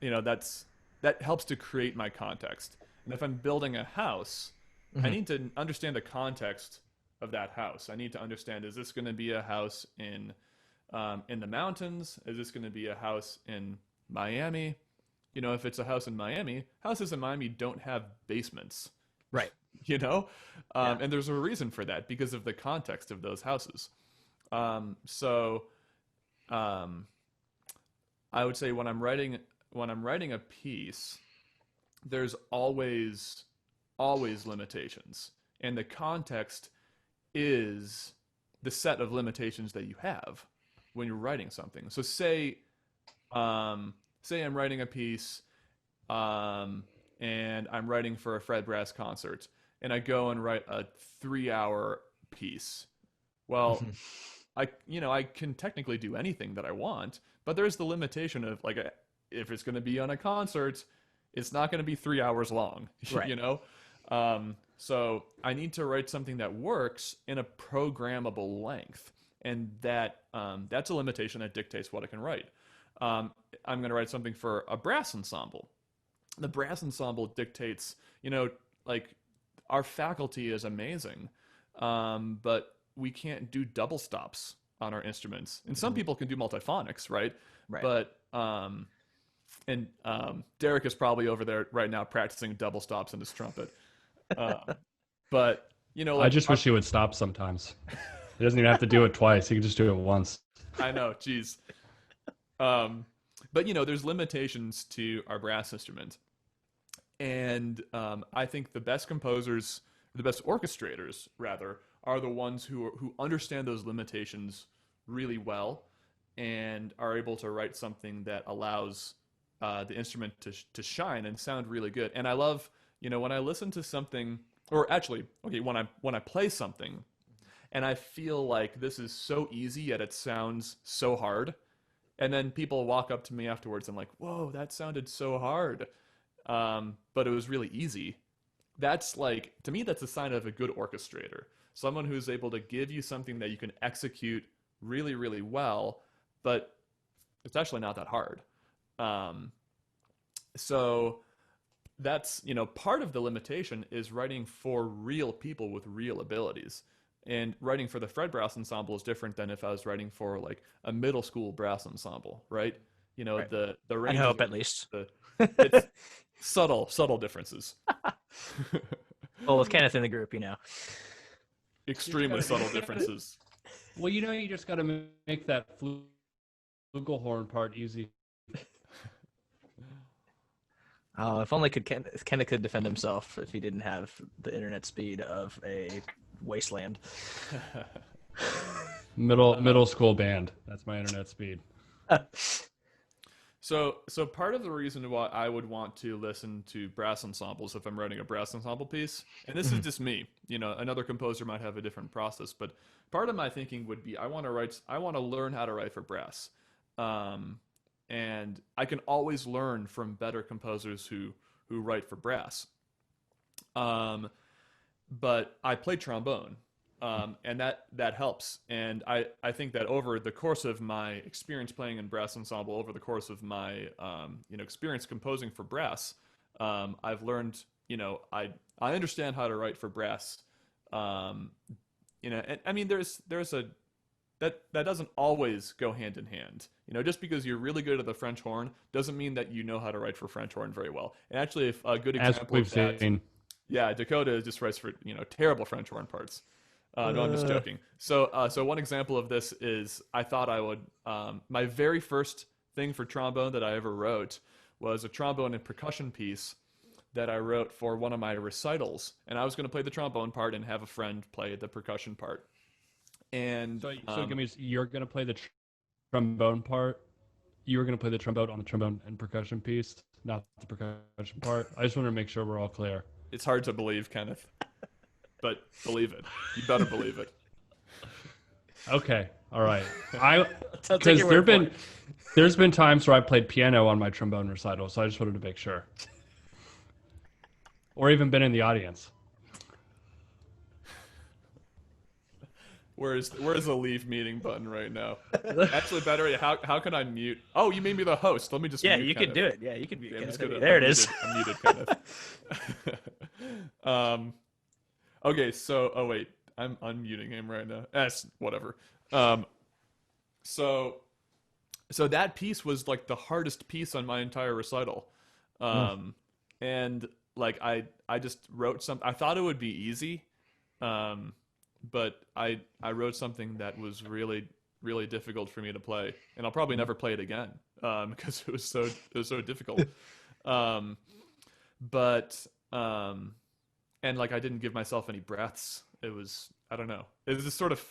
that helps to create my context. And if I'm building a house, I need to understand the context of that house. I need to understand, is this going to be a house in the mountains? Is this going to be a house in Miami? If it's a house in Miami, houses in Miami don't have basements. Right. And there's a reason for that because of the context of those houses. So I would say when I'm writing a piece, there's always limitations, and the context is the set of limitations that you have when you're writing something. So say I'm writing a piece, and I'm writing for a Fred Brass concert, and I go and write a 3-hour piece. Well, I can technically do anything that I want, but there's the limitation of if it's going to be on a concert, it's not going to be 3 hours long, right. So I need to write something that works in a programmable length, and that's a limitation that dictates what I can write. I'm going to write something for a brass ensemble. The brass ensemble dictates, our faculty is amazing, but we can't do double stops on our instruments. And some people can do multiphonics, right? Right. But Derek is probably over there right now practicing double stops in his trumpet. But I just wish he would stop sometimes. He doesn't even have to do it twice. He can just do it once. I know, geez. But there's limitations to our brass instrument, and I think the best composers, the best orchestrators, rather, are the ones who understand those limitations really well and are able to write something that allows the instrument to shine and sound really good. And I love, when I listen to something, or actually, okay, when I play something, and I feel like this is so easy yet it sounds so hard, and then people walk up to me afterwards and like, whoa, that sounded so hard, but it was really easy. That's to me, that's a sign of a good orchestrator. Someone who's able to give you something that you can execute really, really well, but it's actually not that hard. So that's, part of the limitation is writing for real people with real abilities. And writing for the Fred Brass Ensemble is different than if I was writing for a middle school brass ensemble, right? Right. The range. I hope at least. It's subtle differences. Well, with Kenneth in the group, Extremely subtle differences. Well, you just got to make that flugelhorn part easy. Oh, if only Kenneth could defend himself if he didn't have the internet speed of a wasteland. Middle school band. That's my internet speed. So part of the reason why I would want to listen to brass ensembles if I'm writing a brass ensemble piece, and this is just me, another composer might have a different process, but part of my thinking would be I want to learn how to write for brass. And I can always learn from better composers who write for brass. But I play trombone, and that helps. And I think that over the course of my experience playing in brass ensemble, over the course of my experience composing for brass, I've learned, I understand how to write for brass. And I mean, there's a that doesn't always go hand in hand. Just because you're really good at the French horn doesn't mean that you know how to write for French horn very well. And actually, if a good example of that, yeah, Dakota just writes for terrible French horn parts. No, I'm just joking. So one example of this is I thought I would my very first thing for trombone that I ever wrote was a trombone and percussion piece that I wrote for one of my recitals, and I was going to play the trombone part and have a friend play the percussion part. And so you're going to play the trombone part you were going to play the trombone on the trombone and percussion piece, not the percussion part. I just want to make sure we're all clear. It's hard to believe, Kenneth, but believe it. You better believe it. Okay, all right. I'll take Because your word for it. there's been times where I played piano on my trombone recital, so I just wanted to make sure. Or even been in the audience. Where's the leave meeting button right now? Actually, better yet, how can I mute? Oh, you made me the host. Let me just Yeah, mute you Kenneth. can do it. Yeah, you can mute Yeah, I'm just Kenneth. gonna- There I'm it is. muted, I'm muted, Kenneth. Okay, so wait, I'm unmuting him right now. Whatever. So that piece was like the hardest piece on my entire recital. And like I just wrote something. I thought it would be easy. But I wrote something that was really, really difficult for me to play, and I'll probably never play it again because it was so difficult. And like I didn't give myself any breaths. It was, I don't know. It was just sort of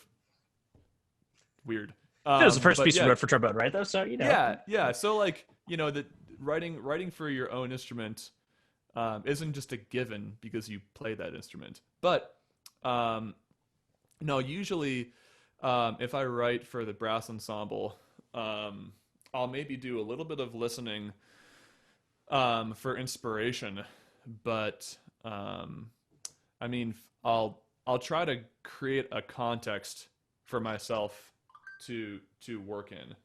weird. That was the first but piece yeah, you wrote for trombone, right? Though, so yeah. So like that writing for your own instrument isn't just a given because you play that instrument, but no, usually if I write for the brass ensemble, I'll maybe do a little bit of listening for inspiration, but I mean, I'll try to create a context for myself to work in,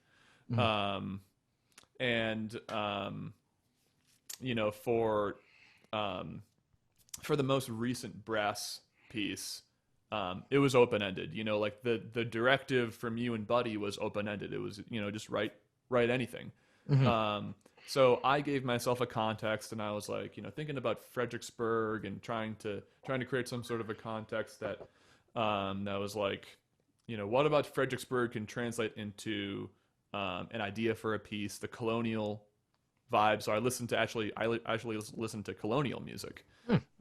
and for the most recent brass piece. It was open-ended, like the directive from you and Buddy was open-ended. It was, just write anything. So I gave myself a context, and I was like, thinking about Fredericksburg and trying to create some sort of a context that was like, what about Fredericksburg can translate into an idea for a piece, the colonial vibe. So I actually listened to colonial music.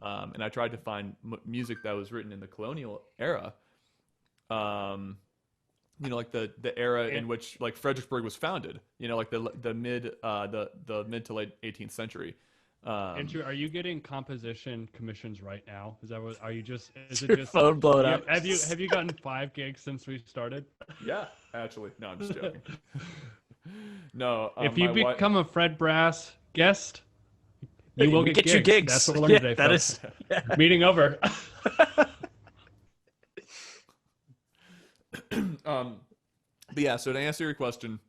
And I tried to find music that was written in the colonial era, like the era in which like Fredericksburg was founded. Like the mid to late 18th century. Andrew, are you getting composition commissions right now? Is that what? Are you just? Is it Your just phone blowing up? Have you gotten 5 gigs since we started? Yeah, actually, no, I'm just joking. No, If you my become a Fred Brass guest, you will get you gigs. That's what we're learning today, That folks. is. Meeting over. But yeah, so to answer your question,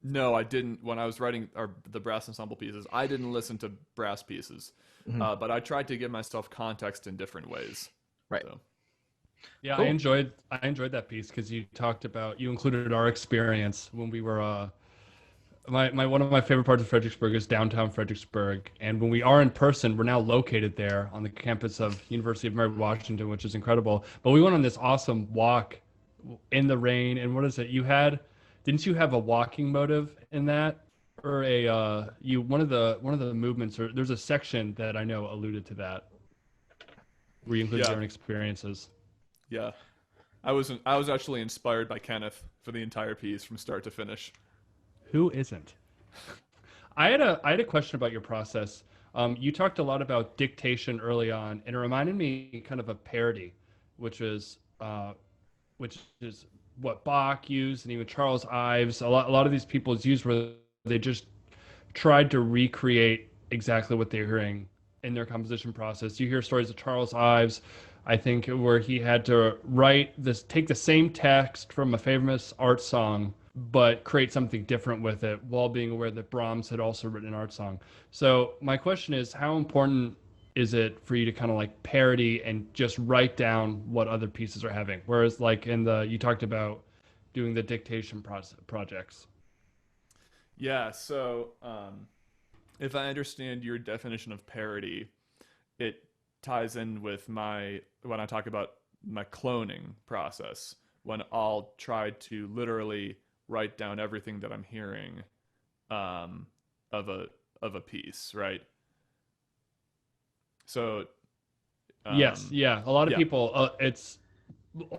no, I didn't. When I was writing the brass ensemble pieces, I didn't listen to brass pieces, but I tried to give myself context in different ways. Right. So. Yeah, Cool. I enjoyed that piece because you included our experience when we were one of my favorite parts of Fredericksburg is downtown Fredericksburg, and when we are in person, we're now located there on the campus of University of Mary Washington, which is incredible. But we went on this awesome walk in the rain, and what is it? Didn't you have a walking motive in that, or one of the movements, or there's a section that I know alluded to that, where you included your own experiences. Yeah, I was actually inspired by Kenneth for the entire piece from start to finish. Who isn't? I had a question about your process. You talked a lot about dictation early on, and it reminded me kind of a parody, which is what Bach used, and even Charles Ives. A lot of these people used where they just tried to recreate exactly what they're hearing in their composition process. You hear stories of Charles Ives, I think, where he had to take the same text from a famous art song, but create something different with it while being aware that Brahms had also written an art song. So my question is, how important is it for you to kind of like parody and just write down what other pieces are having? Whereas like you talked about doing the dictation projects. Yeah, so if I understand your definition of parody, it ties in with when I talk about my cloning process, when I'll try to literally write down everything that I'm hearing of a piece, right? So Yes, yeah. A lot of people, it's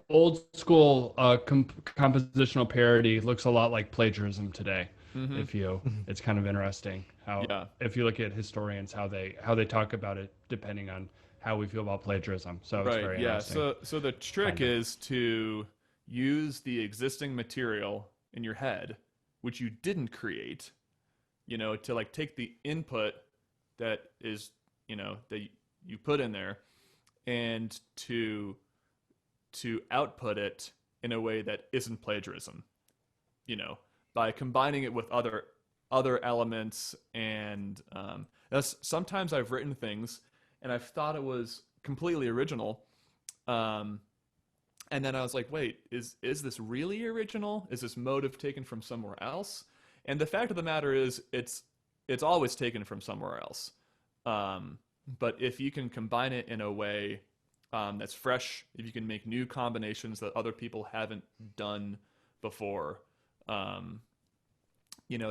old school compositional parody looks a lot like plagiarism today. It's kind of interesting how, Yeah. if you look at historians, how they talk about it depending on how we feel about plagiarism. So it's very Yeah. interesting. So the trick Kind of. is to use the existing material in your head, which you didn't create, to like take the input that is, that you put in there, and to output it in a way that isn't plagiarism, by combining it with other elements. And sometimes I've written things and I've thought it was completely original, and then I was like, wait, is this really original? Is this motive taken from somewhere else? And the fact of the matter is, it's always taken from somewhere else. But if you can combine it in a way that's fresh, if you can make new combinations that other people haven't done before,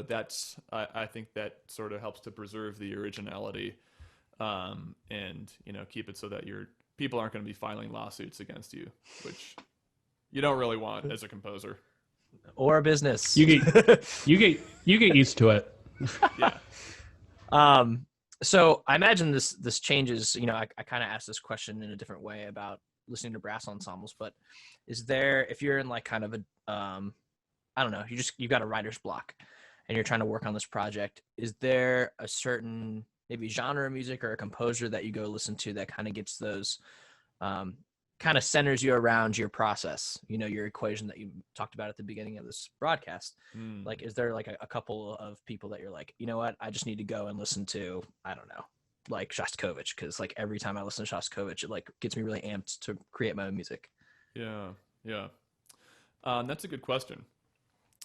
that's I think that sort of helps to preserve the originality, and keep it so that people aren't going to be filing lawsuits against you, which you don't really want as a composer or a business. You get used to it. Yeah. So I imagine this changes. I kind of asked this question in a different way about listening to brass ensembles, but is there, if you're in like kind of a, I don't know, you've got a writer's block and you're trying to work on this project, is there a certain maybe genre of music or a composer that you go listen to that kind of gets those, kind of centers you around your process, your equation that you talked about at the beginning of this broadcast? Like, is there like a couple of people that you're like, you know what, I just need to go and listen to, I don't know, like Shostakovich, because like every time I listen to Shostakovich, it like gets me really amped to create my own music? Yeah. That's a good question.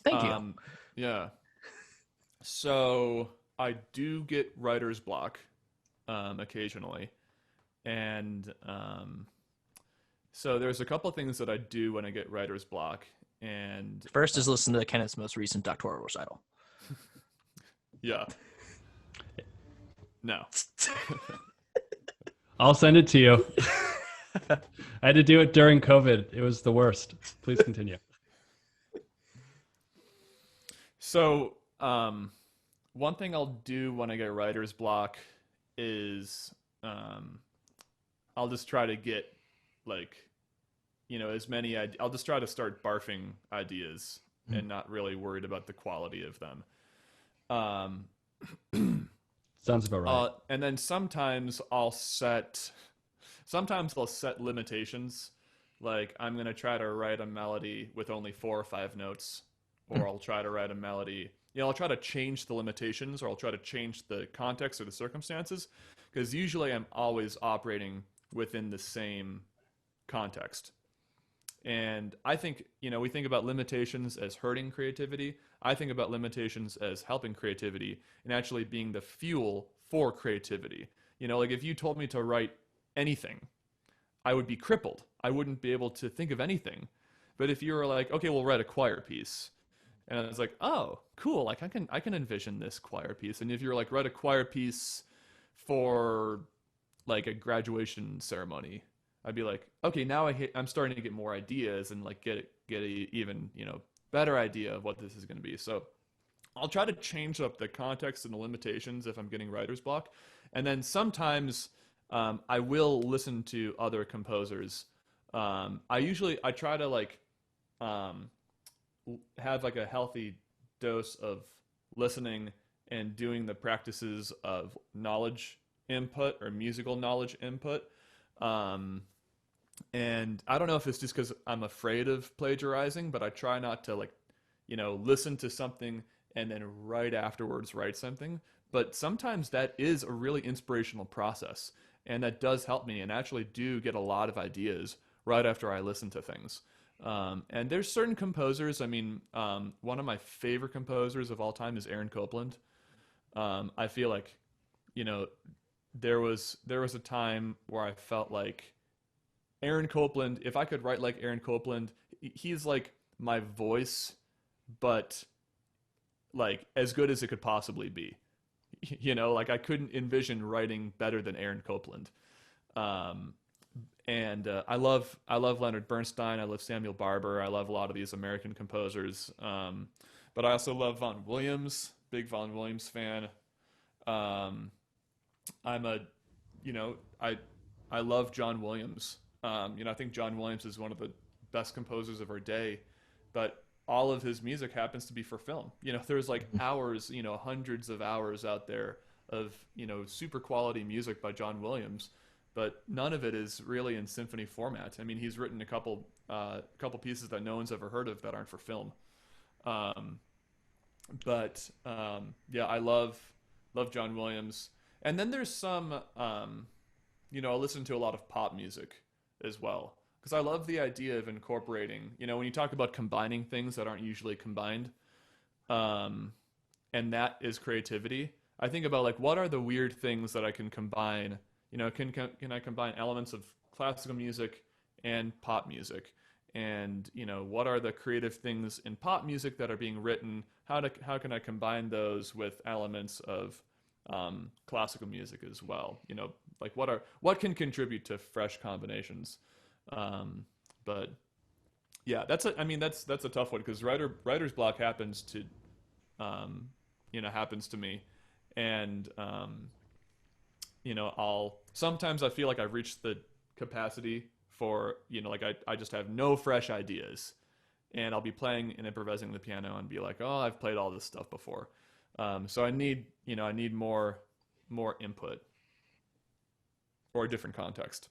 Thank you. Yeah. So I do get writer's block occasionally, and so there's a couple of things that I do when I get writer's block. And First is listen to Kenneth's most recent doctoral recital. Yeah. No. I'll send it to you. I had to do it during COVID. It was the worst. Please continue. So, one thing I'll do when I get writer's block is I'll just try to get like, as many I'll just try to start barfing ideas and not really worried about the quality of them. Sounds about right. And then sometimes I'll set limitations. Like, I'm going to try to write a melody with only 4 or 5 notes, or I'll try to write a melody. I'll try to change the limitations, or I'll try to change the context or the circumstances, because usually I'm always operating within the same context. And I think, we think about limitations as hurting creativity. I think about limitations as helping creativity and actually being the fuel for creativity. Like if you told me to write anything, I would be crippled. I wouldn't be able to think of anything. But if you were like, okay, we'll write a choir piece. And I was like, oh, cool. Like I can envision this choir piece. And if you're like, write a choir piece for like a graduation ceremony, I'd be like, okay, now I'm starting to get more ideas and like get a even, better idea of what this is going to be. So I'll try to change up the context and the limitations if I'm getting writer's block. And then sometimes I will listen to other composers. I try to like have like a healthy dose of listening and doing the practices of knowledge input or musical knowledge input. And I don't know if it's just because I'm afraid of plagiarizing, but I try not to like, listen to something and then right afterwards write something. But sometimes that is a really inspirational process, and that does help me, and actually do get a lot of ideas right after I listen to things. And there's certain composers. I mean, one of my favorite composers of all time is Aaron Copland. I feel like, there was a time where I felt like Aaron Copland, if I could write like Aaron Copland, he's like my voice, but like as good as it could possibly be. Like I couldn't envision writing better than Aaron Copland. And I love Leonard Bernstein. I love Samuel Barber. I love a lot of these American composers. But I also love Vaughan Williams, big Vaughan Williams fan. I'm a, I love John Williams. I think John Williams is one of the best composers of our day, but all of his music happens to be for film. There's like hours, hundreds of hours out there of, super quality music by John Williams, but none of it is really in symphony format. I mean, he's written a couple pieces that no one's ever heard of that aren't for film. Yeah, I love John Williams. And then there's some, I listen to a lot of pop music as well, because I love the idea of incorporating, when you talk about combining things that aren't usually combined, and that is creativity. I think about like, what are the weird things that I can combine? Can I combine elements of classical music and pop music? And, what are the creative things in pop music that are being written? How can I combine those with elements of classical music as well? Like what can contribute to fresh combinations? But yeah, that's a tough one, because writer's block happens to me, and sometimes I feel like I've reached the capacity for, I just have no fresh ideas, and I'll be playing and improvising the piano and be like, oh, I've played all this stuff before. So I need more input or a different context.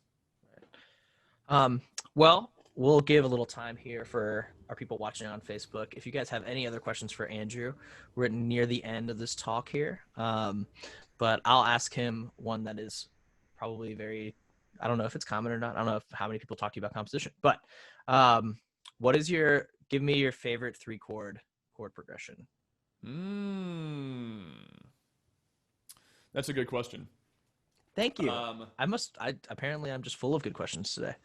Well, we'll give a little time here for our people watching on Facebook. If you guys have any other questions for Andrew, we're near the end of this talk here. But I'll ask him one that is probably very, I don't know if it's common or not. I don't know how many people talk to you about composition, but give me your favorite 3-chord chord progression. That's a good question. Thank you. Apparently I'm just full of good questions today.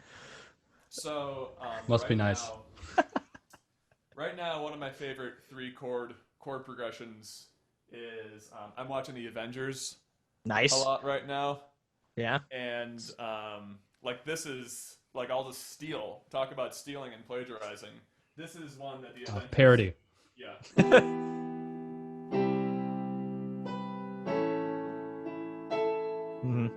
So must be nice. Right now, one of my favorite 3-chord chord progressions is I'm watching the Avengers. Nice. A lot right now. Yeah. And this is like, I'll just talk about stealing and plagiarizing. This is one that the Avengers, parody. Yeah. Mm-hmm.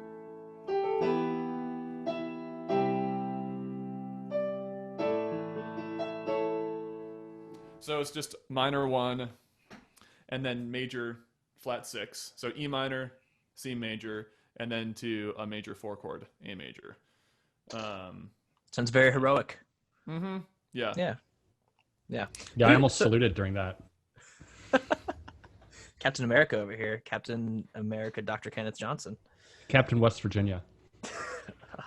So it's just minor 1, and then major flat 6. So E minor, C major, and then to a major 4 chord, A major. Sounds very heroic. Mm-hmm. Yeah. Yeah. Yeah. Yeah, I almost saluted during that. Captain America over here. Captain America, Dr. Kenneth Johnson. Captain West Virginia.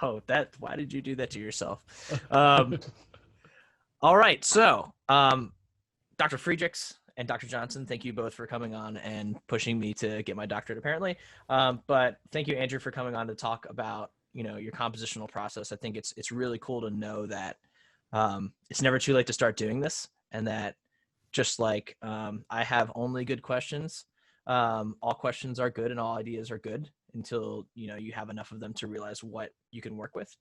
Oh, why did you do that to yourself? All right. So, Dr. Friedrichs and Dr. Johnson, thank you both for coming on and pushing me to get my doctorate, apparently. But thank you, Andrew, for coming on to talk about, your compositional process. I think it's really cool to know that it's never too late to start doing this, and that just like I have only good questions, all questions are good and all ideas are good until, you have enough of them to realize what you can work with.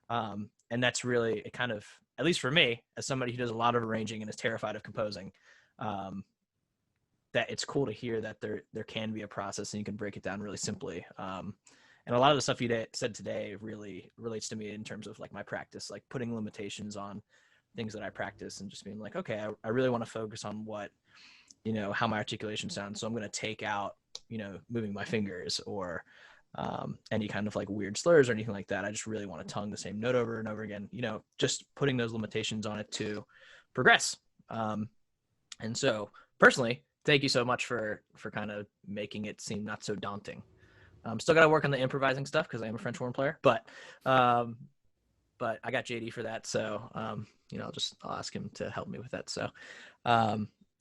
And that's really it kind of, at least for me, as somebody who does a lot of arranging and is terrified of composing, that it's cool to hear that there can be a process and you can break it down really simply. And a lot of the stuff you said today really relates to me in terms of like my practice, like putting limitations on things that I practice and just being like, okay, I really want to focus on what, how my articulation sounds. So I'm going to take out, moving my fingers or any kind of like weird slurs or anything like that. I just really want to tongue the same note over and over again, just putting those limitations on it to progress. And so personally, thank you so much for kind of making it seem not so daunting. Still got to work on the improvising stuff because I am a French horn player, but I got JD for that. So, I'll ask him to help me with that.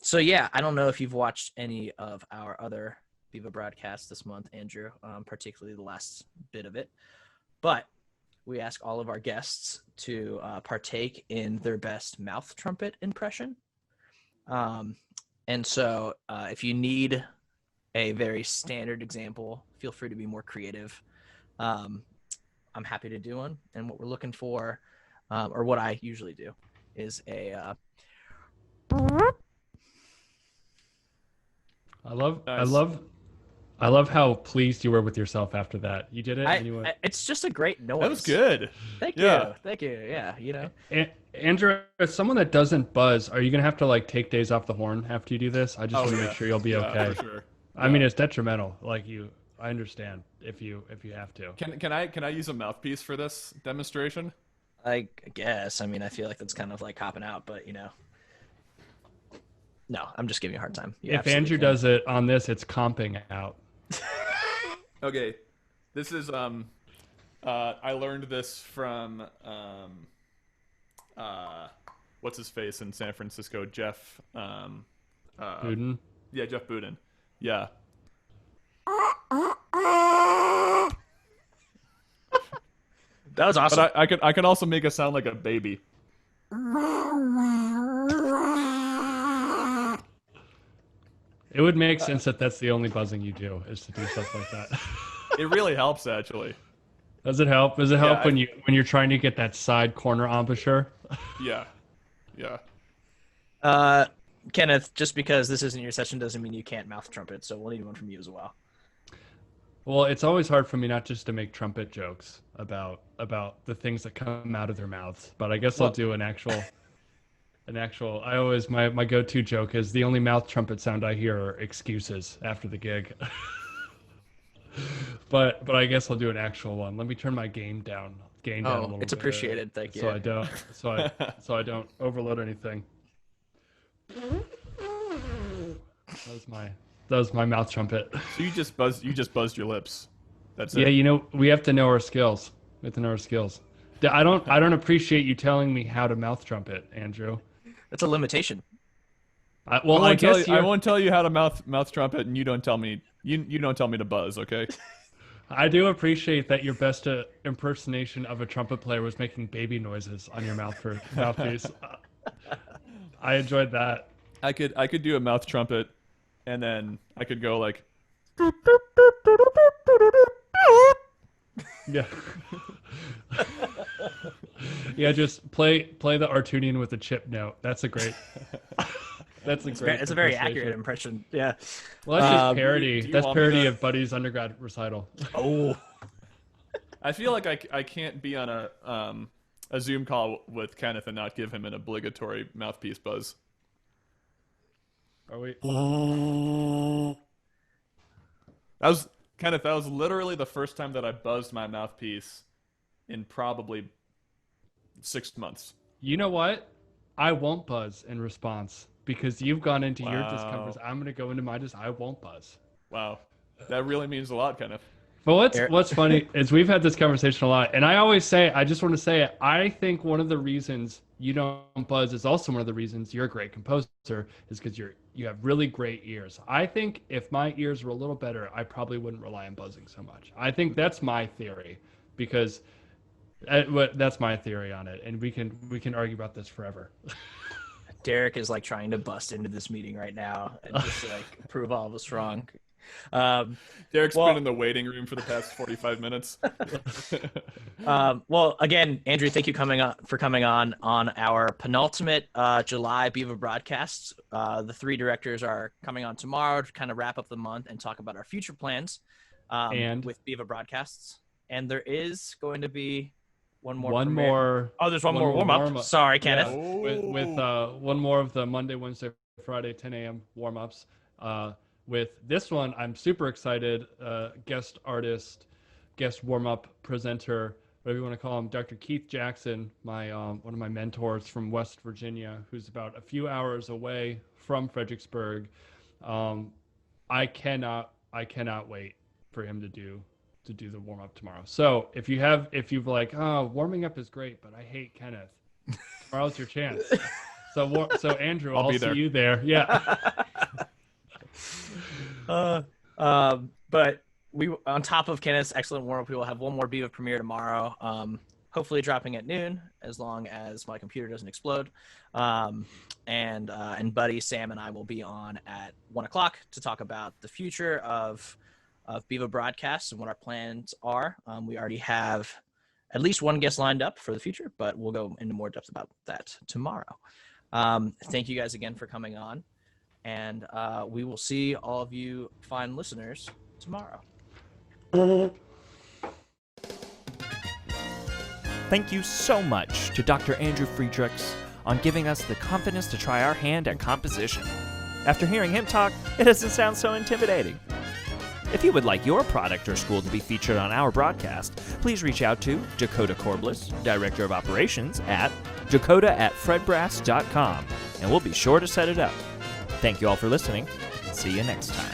So yeah, I don't know if you've watched any of our other Viva broadcasts this month, Andrew, particularly the last bit of it, but we ask all of our guests to partake in their best mouth trumpet impression. And so if you need a very standard example, feel free to be more creative. I'm happy to do one. And what we're looking for, or what I usually do, is a I love I Nice. love I love how pleased you were with yourself after that. You did it and you went. It's just a great noise. That was good. Thank Yeah. you. Thank you. Yeah, you know. Andrew, as someone that doesn't buzz, are you gonna have to like take days off the horn after you do this? I just Oh, want to yeah. make sure you'll be Yeah, okay. for sure. I mean, it's detrimental. Like I understand if you have to. Can I use a mouthpiece for this demonstration? I guess. I mean, I feel like that's kind of like hopping out, but you know. No, I'm just giving you a hard time. You If absolutely Andrew can. does it on this, it's comping out. Okay, this is I learned this from what's his face in San Francisco, Jeff Buden. yeah, Jeff Buden. Yeah. That was awesome. But I can also make it sound like a baby. It would make sense that that's the only buzzing you do is to do stuff like that. It really helps actually. Does it help? Does it help Yeah, when you're trying to get that side corner embouchure? Yeah. Yeah. Kenneth, just because this isn't your session doesn't mean you can't mouth trumpet, so we'll need one from you as well. Well, it's always hard for me not just to make trumpet jokes about the things that come out of their mouths, but I guess I'll do an actual. I always my go-to joke is the only mouth trumpet sound I hear are excuses after the gig. but I guess I'll do an actual one. Let me turn my gain down a little bit. It's appreciated. Thank you. So I don't overload anything. That was my mouth trumpet. So you just buzzed your lips. That's Yeah, it. you know, we have to know our skills. I don't appreciate you telling me how to mouth trumpet, Andrew. That's a limitation. I I guess won't tell you how to mouth trumpet, and you don't tell me to buzz. Okay. I do appreciate that your best impersonation of a trumpet player was making baby noises on your mouthpiece. I enjoyed that. I could do a mouth trumpet, and then I could go like. Yeah. Yeah, just play the Artunian with a chip note. That's a great. It's a very accurate impression. Yeah. Well, that's just parody. do you That's want me parody to- of Buddy's undergrad recital. Oh. I feel like I can't be on a Zoom call with Kenneth and not give him an obligatory mouthpiece buzz. Are we? Kenneth, that was literally the first time that I buzzed my mouthpiece in probably 6 months. You know what? I won't buzz in response because you've gone into your Wow. discomfort. I'm going to go into my I won't buzz. Wow. That really means a lot, Kenneth. But what's funny is we've had this conversation a lot, and I just want to say it. I think one of the reasons you don't buzz is also one of the reasons you're a great composer is because you have really great ears. I think if my ears were a little better, I probably wouldn't rely on buzzing so much. I think that's my theory, because that's my theory on it, and we can argue about this forever. Derek is like trying to bust into this meeting right now and just like prove all of us wrong. Derek's Well- been in the waiting room for the past 45 minutes. Well, again, Andrew, thank you for coming on our penultimate July Beaver broadcasts. The three directors are coming on tomorrow to kind of wrap up the month and talk about our future plans And- with Beaver broadcasts. And there is going to be one more. One premiere. more. Oh, there's one more more warm-up. warm-up. Sorry, Kenneth. Yeah, with one more of the Monday, Wednesday, Friday 10 a.m. warm-ups. With this one, I'm super excited. Guest artist, guest warm-up presenter, whatever you want to call him, Dr. Keith Jackson, my one of my mentors from West Virginia, who's about a few hours away from Fredericksburg. I cannot wait for him to do the warm-up tomorrow. So if you've like, oh, warming up is great, but I hate Kenneth, tomorrow's your chance. So Andrew, I'll be see there. you there. Yeah. But we, on top of Kenneth's excellent warm-up, we will have one more Beaver premiere tomorrow. Hopefully dropping at noon, as long as my computer doesn't explode. And Buddy, Sam, and I will be on at 1:00 to talk about the future of Beaver broadcasts and what our plans are. We already have at least one guest lined up for the future, but we'll go into more depth about that tomorrow. Thank you guys again for coming on. And we will see all of you fine listeners tomorrow. Thank you so much to Dr. Andrew Friedrichs on giving us the confidence to try our hand at composition. After hearing him talk, it doesn't sound so intimidating. If you would like your product or school to be featured on our broadcast, please reach out to Dakota Corbliss, Director of Operations, at dakota@fredbrass.com, and we'll be sure to set it up. Thank you all for listening. See you next time.